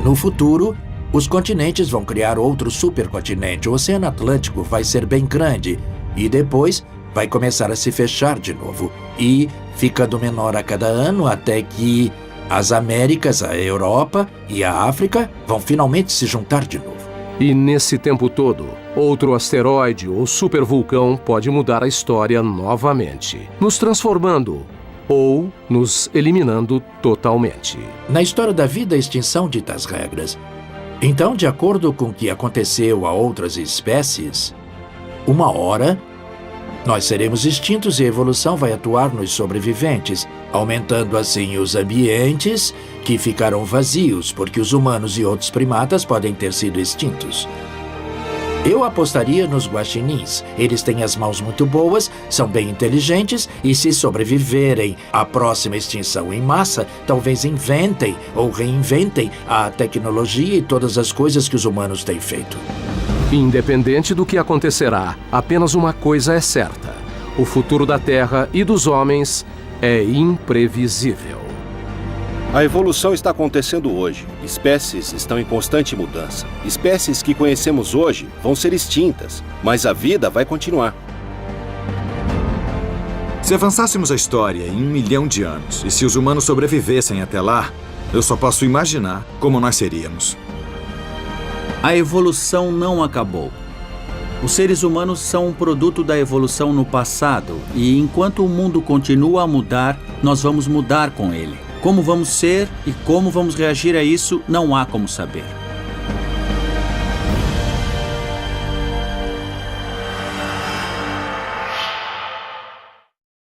No futuro, os continentes vão criar outro supercontinente. O Oceano Atlântico vai ser bem grande e depois vai começar a se fechar de novo e ficando menor a cada ano até que as Américas, a Europa e a África vão finalmente se juntar de novo. E nesse tempo todo, outro asteroide ou supervulcão pode mudar a história novamente, nos transformando ou nos eliminando totalmente. Na história da vida, a extinção dita as regras. Então, de acordo com o que aconteceu a outras espécies, uma hora nós seremos extintos e a evolução vai atuar nos sobreviventes, aumentando assim os ambientes que ficarão vazios, porque os humanos e outros primatas podem ter sido extintos. Eu apostaria nos guaxinins. Eles têm as mãos muito boas, são bem inteligentes e, se sobreviverem à próxima extinção em massa, talvez inventem ou reinventem a tecnologia e todas as coisas que os humanos têm feito. Independente do que acontecerá, apenas uma coisa é certa: o futuro da Terra e dos homens é imprevisível. A evolução está acontecendo hoje. Espécies estão em constante mudança. Espécies que conhecemos hoje vão ser extintas, mas a vida vai continuar. Se avançássemos a história em 1 milhão de anos, e se os humanos sobrevivessem até lá, eu só posso imaginar como nós seríamos. A evolução não acabou. Os seres humanos são um produto da evolução no passado, e enquanto o mundo continua a mudar, nós vamos mudar com ele. Como vamos ser e como vamos reagir a isso, não há como saber.